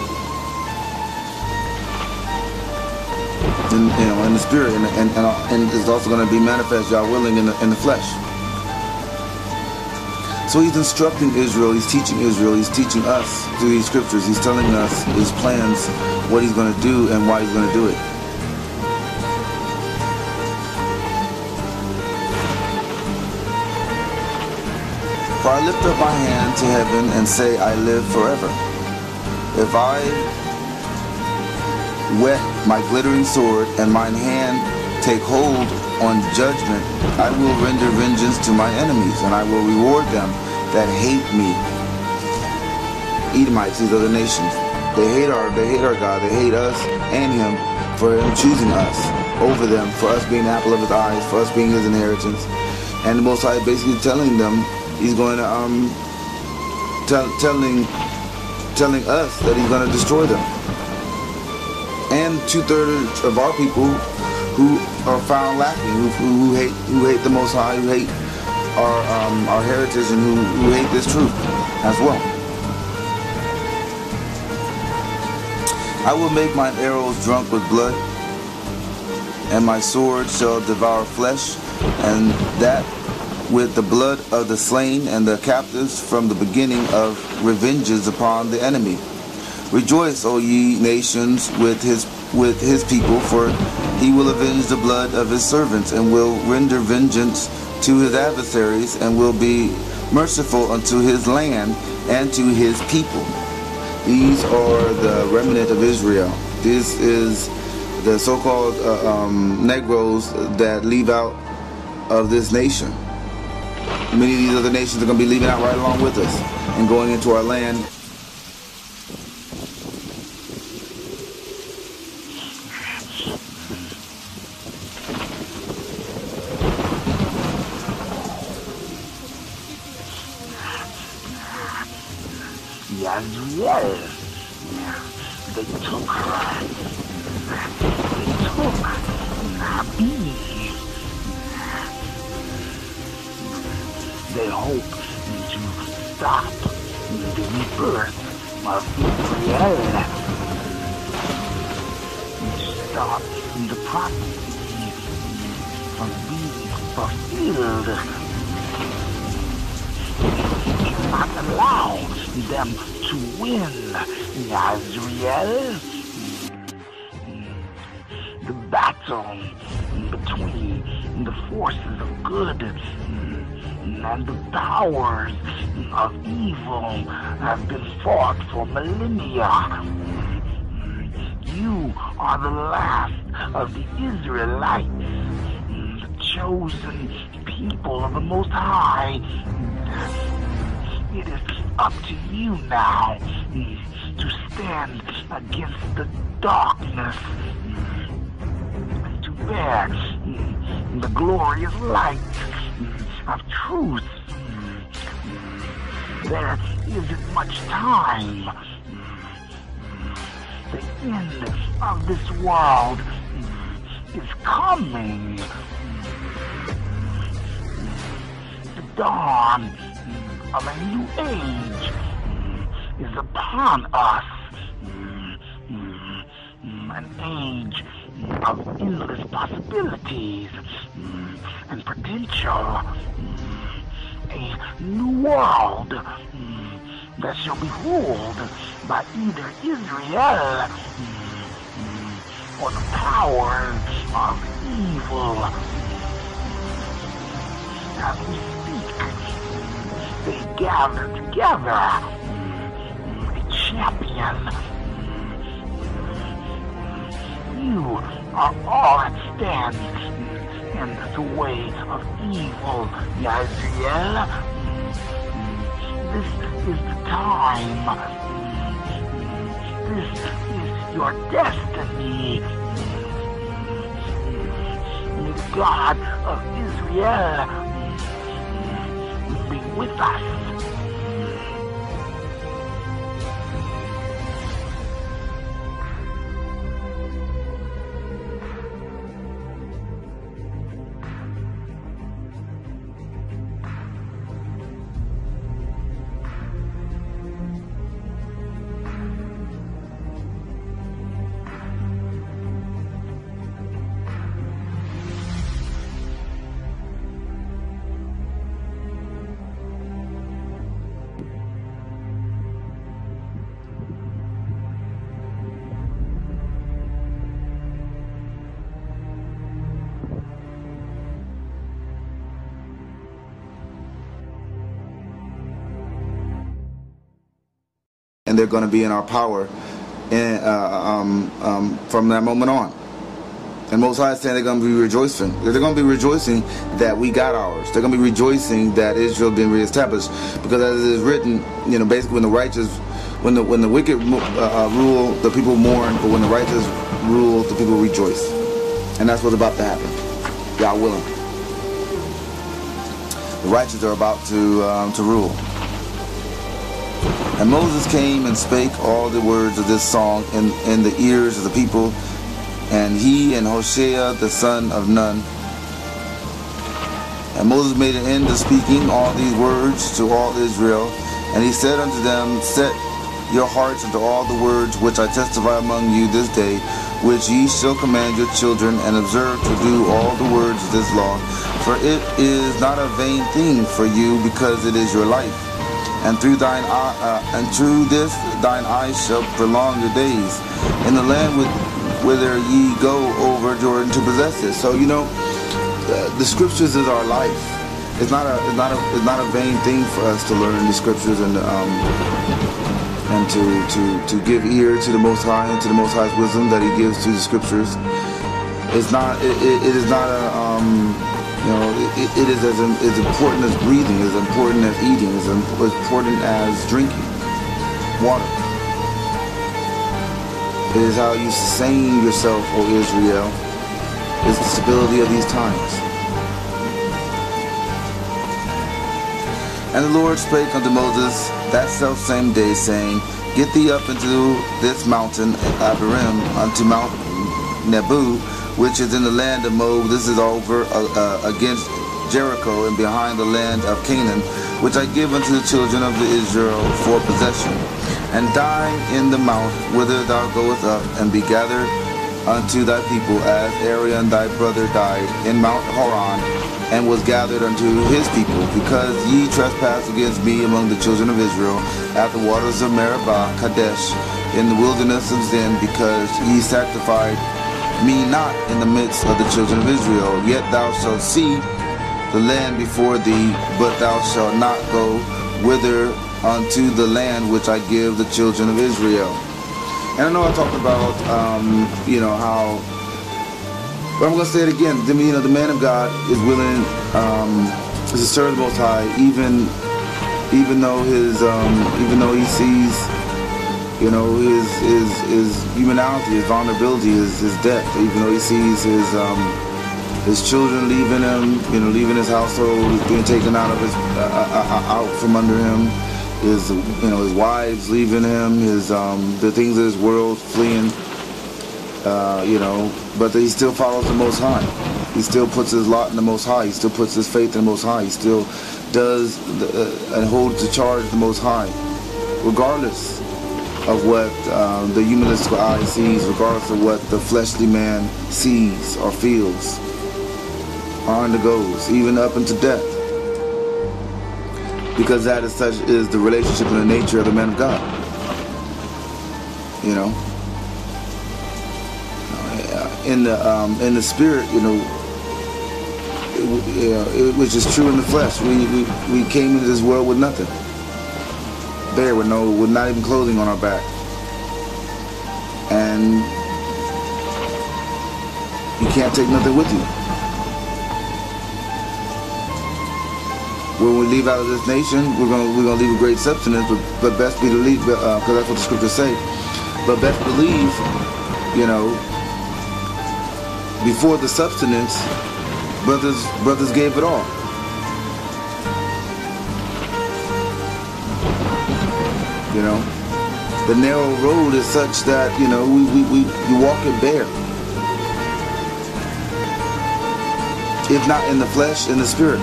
In the spirit, and it's also going to be manifest, y'all willing, in the flesh. So he's instructing Israel, he's teaching us through these scriptures. He's telling us his plans, what he's going to do, and why he's going to do it. For I lift up my hand to heaven and say, I live forever. If I whet my glittering sword, and mine hand take hold on judgment, I will render vengeance to my enemies, and I will reward them that hate me. Edomites, these other nations, they hate our God, they hate us and him for him choosing us over them, for us being the apple of his eyes, for us being his inheritance. And the Most High basically telling them, he's going to telling us that he's going to destroy them. and 2/3 of our people who are found lacking, who hate the Most High, who hate our heritage, and who hate this truth as well. I will make mine arrows drunk with blood, and my sword shall devour flesh, and that with the blood of the slain and the captives from the beginning of revenges upon the enemy. Rejoice, O ye nations, with his people, for he will avenge the blood of his servants, and will render vengeance to his adversaries, and will be merciful unto his land and to his people. These are the remnant of Israel. This is the so-called Negroes that leave out of this nation. Many of these other nations are going to be leaving out right along with us and going into our land. Yazriel, they took her. They took Lambew. They hope to stop the rebirth of Israel, to stop the prophecy from being fulfilled. We cannot allow them to win, Yazriel. The battle between the forces of good and the powers of evil have been fought for millennia. You are the last of the Israelites, the chosen people of the Most High. It is up to you now to stand against the darkness, to bear the glorious light of truth. There isn't much time. The end of this world is coming. The dawn of a new age is upon us. An age of endless possibilities and potential. A new world that shall be ruled by either Israel or the powers of evil. As we speak, they gather together a champion. You are all that stands in the way of evil, Yazriel. This is the time. This is your destiny. May the God of Israel be with us. And they're going to be in our power from that moment on. And Most High is saying they're going to be rejoicing. They're going to be rejoicing that we got ours. They're going to be rejoicing that Israel been reestablished. Because as it is written, you know, basically when the righteous, when the wicked rule, the people mourn, but when the righteous rule, the people rejoice. And that's what's about to happen. Y'all willing. The righteous are about to rule. And Moses came and spake all the words of this song in the ears of the people, and he and Hoshea the son of Nun. And Moses made an end of speaking all these words to all Israel, and he said unto them, Set your hearts unto all the words which I testify among you this day, which ye shall command your children, and observe to do all the words of this law. For it is not a vain thing for you, because it is your life. And through this thine eyes shall prolong your days in the land whither ye go over Jordan to possess it. So the scriptures is our life. It's not a vain thing for us to learn the scriptures and to give ear to the Most High and to the Most High's wisdom that He gives to the scriptures. It's not. It is not a. It is as important as breathing, as important as eating, as important as drinking water. It is how you sustain yourself, O Israel. It's the stability of these times. And the Lord spake unto Moses that selfsame day, saying, Get thee up into this mountain Abiram, unto Mount Lambew, which is in the land of Moab. This is over against Jericho, and behind the land of Canaan, which I give unto the children of Israel for possession. And die in the mount whither thou goest up, and be gathered unto thy people, as Aaron thy brother died in Mount Horon, and was gathered unto his people, because ye trespassed against me among the children of Israel, at the waters of Meribah Kadesh, in the wilderness of Zin, because ye sanctified me not in the midst of the children of Israel. Yet thou shalt see the land before thee, but thou shalt not go whither unto the land which I give the children of Israel. And I know I talked about, how, but I'm going to say it again. The man of God is willing to serve the Most High, even though he sees, his humanality, his vulnerability, his death. Even though he sees his children leaving him, leaving his household, being taken out of out from under him. His wives leaving him, the things of this world fleeing, but he still follows the Most High. He still puts his lot in the Most High. He still puts his faith in the Most High. He still does and holds the charge of the Most High, regardless of what the humanistic eye sees, regardless of what the fleshly man sees or feels or undergoes, even up into death. Because that is such is the relationship and the nature of the man of God. In the spirit, it was just true in the flesh. We came into this world with nothing, bare, with not even clothing on our back, and you can't take nothing with you. When we leave out of this nation, we're gonna leave a great substance, but best be to leave, because that's what the scriptures say. But best believe, before the substance, brothers gave it all. The narrow road is such that we walk it bare. If not in the flesh, in the spirit.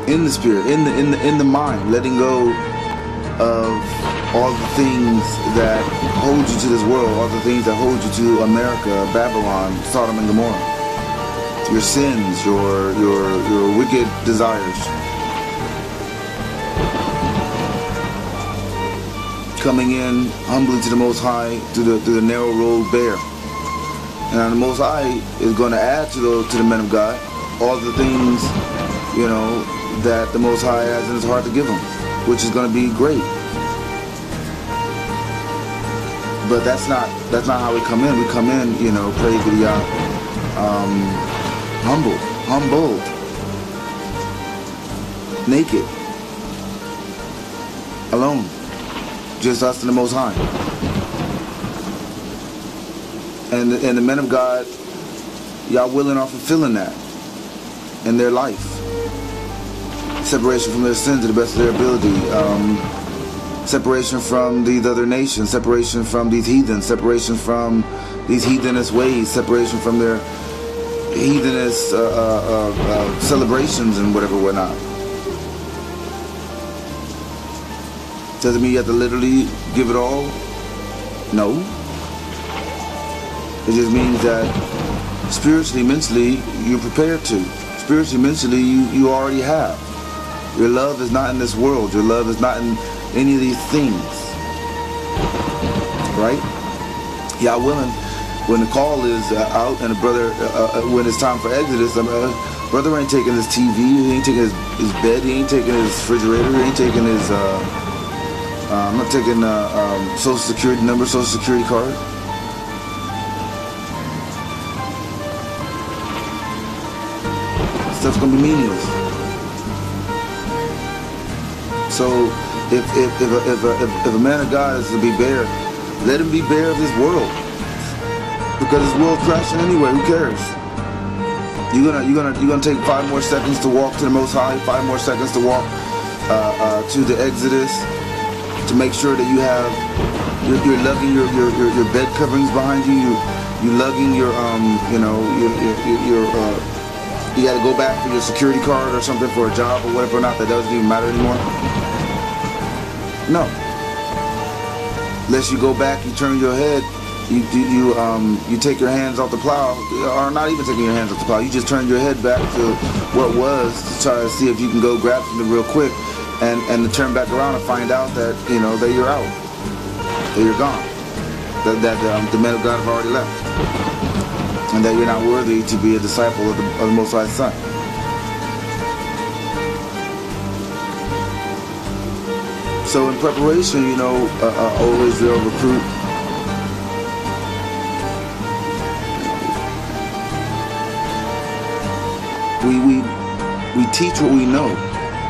In the spirit, in the mind, letting go of all the things that hold you to this world, all the things that hold you to America, Babylon, Sodom and Gomorrah, your sins, your wicked desires, coming in humbly to the Most High through the narrow road bare, and the Most High is going to add to the men of God all the things that the Most High has in His heart to give them, which is going to be great. But that's not how we come in. We come in, praise be Yah, humbled, naked, alone, just us and the Most High. And the men of God, Yah willing are fulfilling that in their life. separation from their sin to the best of their ability, separation from these other nations, separation from these heathens, separation from these heathenist ways, separation from their heathenist celebrations and whatnot. Doesn't mean you have to literally give it all. No. It just means that spiritually, mentally, you're prepared to. Spiritually, mentally, you already have. Your love is not in this world. Your love is not in any of these things. Right? Y'all willing, when the call is out and a brother, when it's time for Exodus, brother ain't taking his TV, he ain't taking his bed, he ain't taking his refrigerator, he ain't taking his, I'm not taking social security number, social security card. Stuff's gonna be meaningless. So if a man of God is to be bare, let him be bare of this world, because this world's crashing anyway. Who cares? You're gonna take 5 more seconds to walk to the Most High, 5 more seconds to walk to the Exodus, to make sure that you're lugging your bed coverings behind you. You're lugging your you got to go back for your security card or something for a job or whatever or not. That doesn't even matter anymore. No. Unless you go back, you turn your head, you take your hands off the plow, or not even taking your hands off the plow. You just turn your head back to what was, to try to see if you can go grab something real quick, and to turn back around and find out that that you're out, that you're gone, that the men of God have already left, and that you're not worthy to be a disciple of the Most High Son. So in preparation, old Israel recruit, we teach what we know.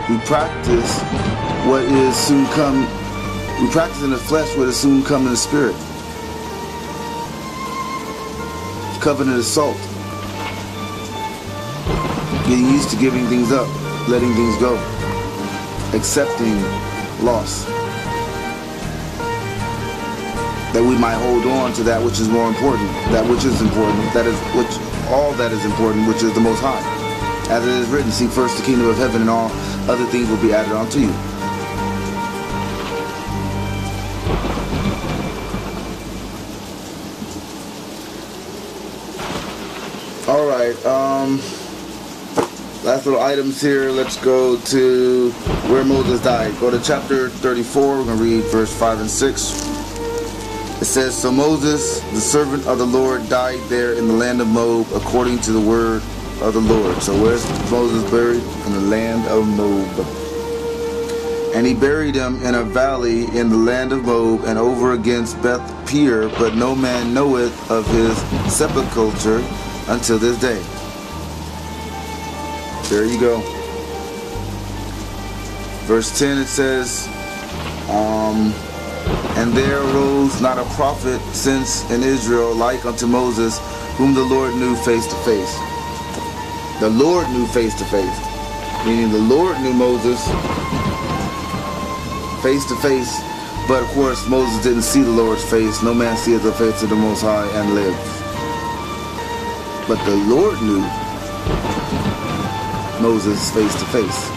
We practice what is soon come. We practice in the flesh what is soon come in the spirit. Covenant is salt. Getting used to giving things up, letting things go, accepting loss, that we might hold on to that which is more important, that which is important, all that is important, which is the Most High. As it is written, seek first the kingdom of heaven, and all other things will be added unto you. All right, last little items here. Let's go to where Moses died. Go to chapter 34. We're going to read verse 5 and 6. It says, So Moses, the servant of the Lord, died there in the land of Moab, according to the word of the Lord. So where's Moses buried? In the land of Moab. And he buried him in a valley in the land of Moab, and over against Beth Peor, but no man knoweth of his sepulchre until this day. There you go. Verse 10, it says, And there arose not a prophet since in Israel like unto Moses, whom the Lord knew face to face. The Lord knew face to face. Meaning the Lord knew Moses face to face. But of course Moses didn't see the Lord's face. No man seeth the face of the Most High and lives. But the Lord knew Moses face to face.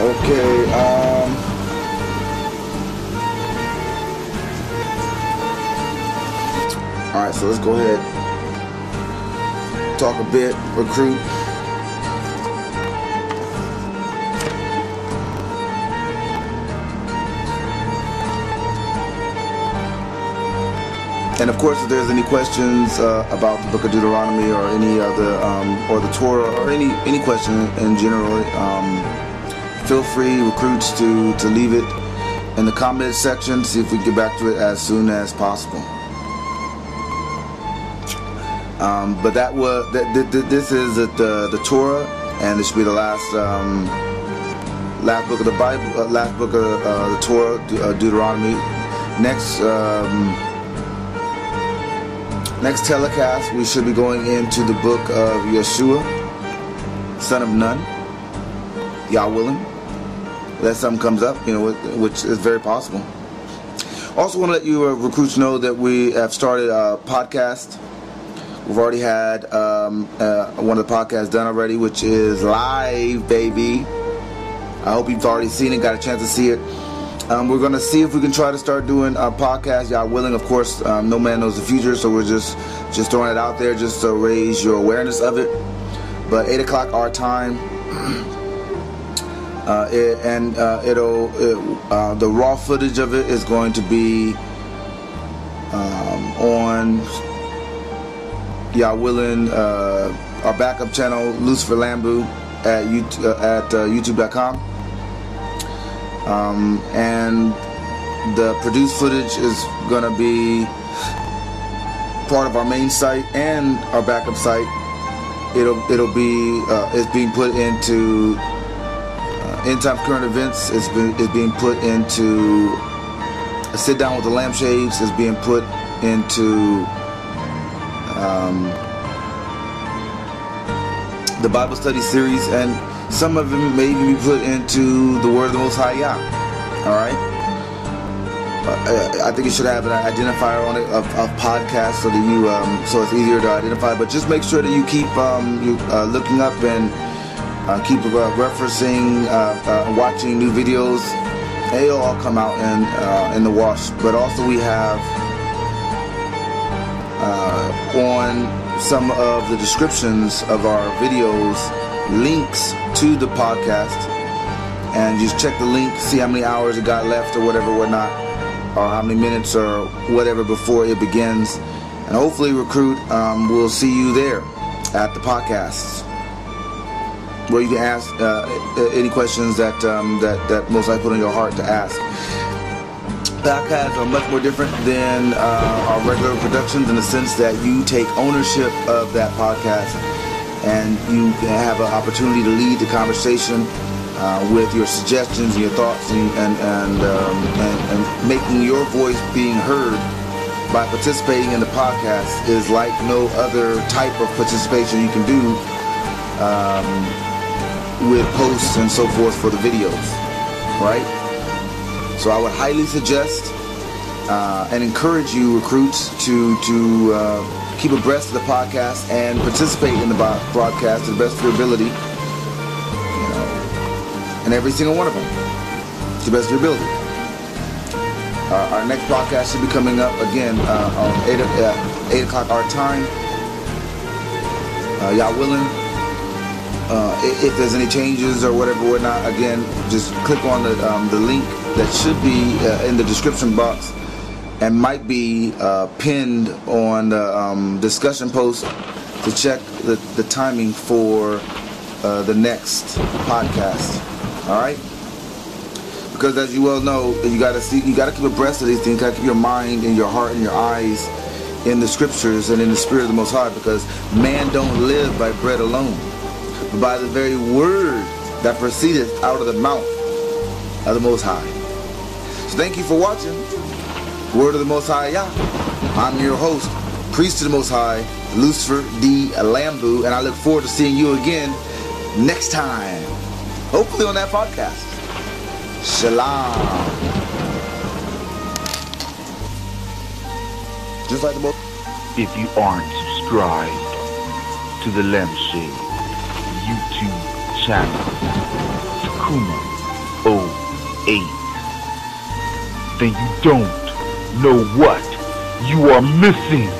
Okay, alright, so let's go ahead. Talk a bit, recruit. And of course, if there's any questions about the Book of Deuteronomy or any other, or the Torah, or any question in general, feel free, recruits, to leave it in the comment section. See if we can get back to it as soon as possible. But this is the Torah, and this should be the last book of the Bible, last book of the Torah, Deuteronomy. Next Next telecast, we should be going into the book of Yeshua, son of Nun, Yah willing. Unless something comes up, which is very possible. Also want to let you recruits know that we have started a podcast. We've already had one of the podcasts done already, which is live, baby. I hope you've already seen it, got a chance to see it. We're going to see if we can try to start doing a podcast, y'all willing. Of course, no man knows the future, so we're just throwing it out there just to raise your awareness of it. But 8 o'clock our time. The raw footage of it is going to be on Yah willing our backup channel Lucifer Lambew at youtube.com, and the produced footage is going to be part of our main site and our backup site. It'll be it's being put into End Time Current Events is being put into a sit down with the lampshades, is being put into the Bible study series, and some of them may even be put into the Word of the Most High Yah. Alright? I think it should have an identifier on it of podcast so that you so it's easier to identify, but just make sure that you keep looking up and keep referencing, watching new videos. They'll all come out in the wash. But also we have on some of the descriptions of our videos links to the podcast, and just check the link, see how many hours it got left or whatnot, or how many minutes or whatever before it begins. And hopefully, recruit, we'll see you there at the podcasts, where you can ask any questions that most likely put on your heart to ask. Podcasts are much more different than our regular productions in the sense that you take ownership of that podcast, and you have an opportunity to lead the conversation with your suggestions and your thoughts, and making your voice being heard by participating in the podcast is like no other type of participation you can do with posts and so forth for the videos, right? So I would highly suggest and encourage you, recruits, to keep abreast of the podcast and participate in the broadcast to the best of your ability, and every single one of them to the best of your ability. Our next podcast should be coming up again on 8 o'clock our time. Yah willing. If there's any changes or whatnot, again, just click on the link that should be in the description box and might be pinned on the discussion post to check the timing for the next podcast. All right, because as you well know, you got to keep abreast of these things. You got to keep your mind and your heart and your eyes in the scriptures and in the spirit of the Most High, because man don't live by bread alone, but by the very word that proceedeth out of the mouth of the Most High. So thank you for watching Word of the Most High Yah. I'm your host, priest of the Most High, Lucifer D. Lambew, and I look forward to seeing you again next time, hopefully on that podcast. Shalom. Just like the most. If you aren't subscribed to the Lampshade YouTube channel, Takuma 08, then you don't know what you are missing.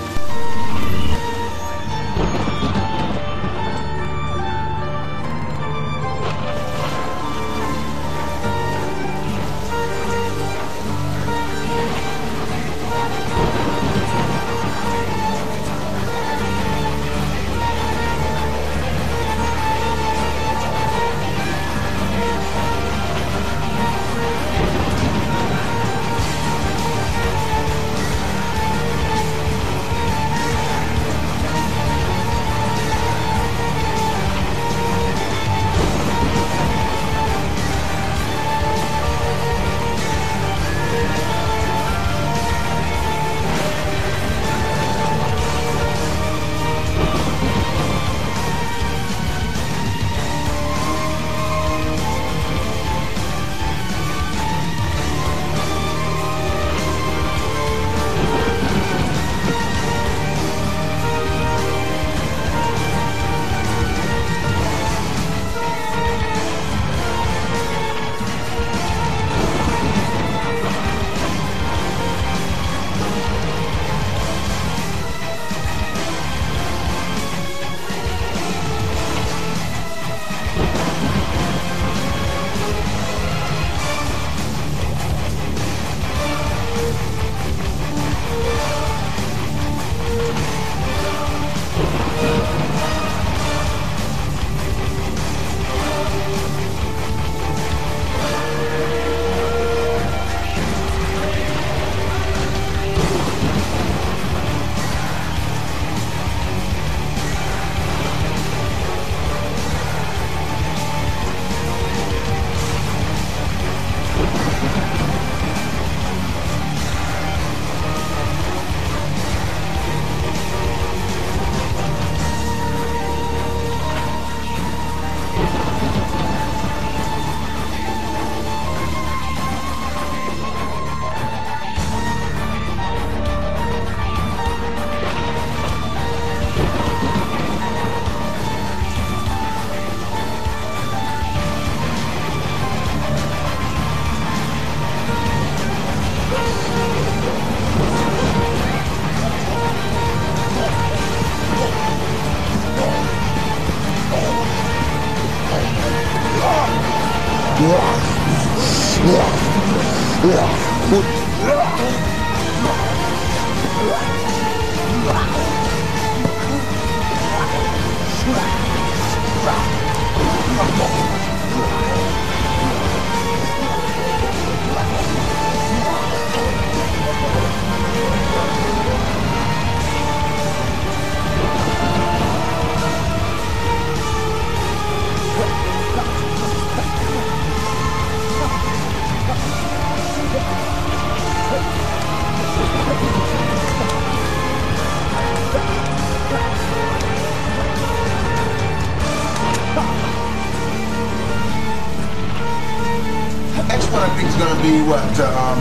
Next one I think is gonna be what?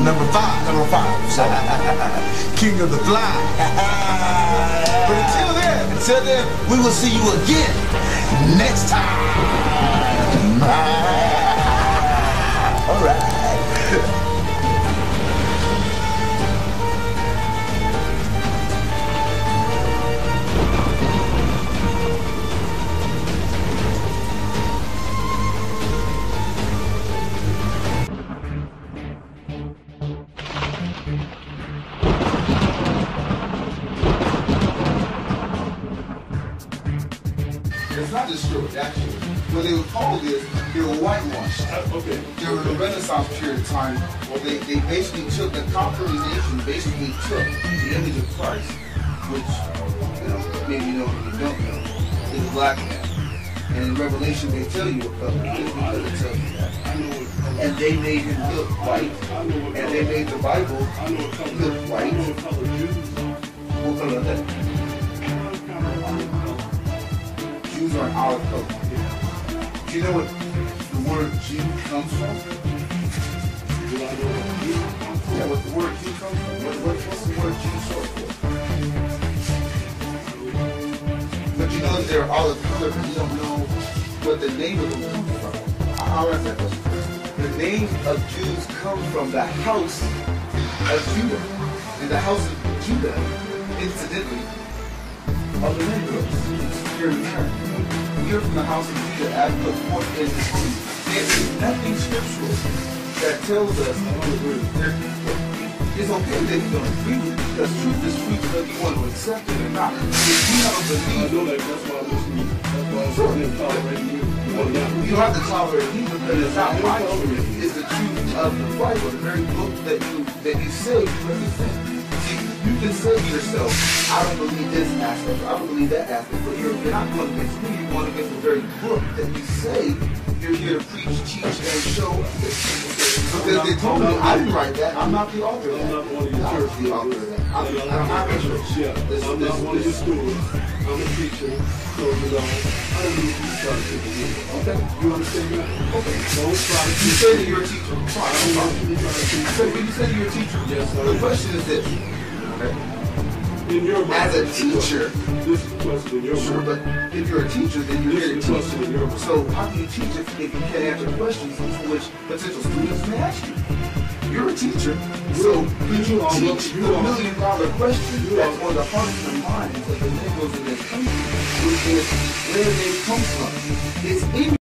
Number five. Number five. So, King of the Fly. But until then, we will see you again next time. All right. It's not destroyed, actually. What they would call this, they were whitewashed. Okay. During the Renaissance period of time, they basically took, the conquering nation basically took the image of Christ, which, maybe you know, if you don't know, is a black man. And in Revelation, they tell you what color he is because it tells you that. And they made him look white, and they made the Bible look white. What color is that? Jews are an olive color. Do you know what the word Jew comes from? Yeah, what the word Jew comes from? What's the word Jew short for? But you know that they're olive color, but you don't know what the name of them comes from. I'll answer that question. The name of Jews comes from the house of Judah. And the house of Judah, incidentally, are the Negroes here in America. You're from the house of Judah as put forth in the truth. There is nothing scriptural that tells us it's okay that you don't agree with it, because truth is truth whether you want to accept it or not. If you don't believe, I know that. That's why I listen to you. That's why I'm tolerating you. you don't have to tolerate me because it's not my truth. It's the truth of the Bible, the very book that you say you represent. See, you can say to yourself, I don't believe this aspect, I don't believe that aspect, but you're not going against me, you're going against the very book that you say you're here to preach, teach, and show. Because they told me I didn't write that, I'm not the author of that. I'm not one of your church. The author of that. I don't have a church. Yeah, I'm not one of your schools. I'm a teacher. So, I don't need you to try to take it in. Okay. You understand that? Okay. Don't try to You say that you're a teacher. I don't want you to try to teach. So when you say you're a teacher, Yes, sir. the question is this. Okay. In your mind, As a teacher, this is the question in your sure, mind. but if you're a teacher, then you're here to This is the question in your teach. mind. So how can you teach if you can't answer questions which potential students may ask you? You're a teacher, so could you teach the $1 million question that's on the hearts and minds of the Negroes in this country, which is where they come from? It's in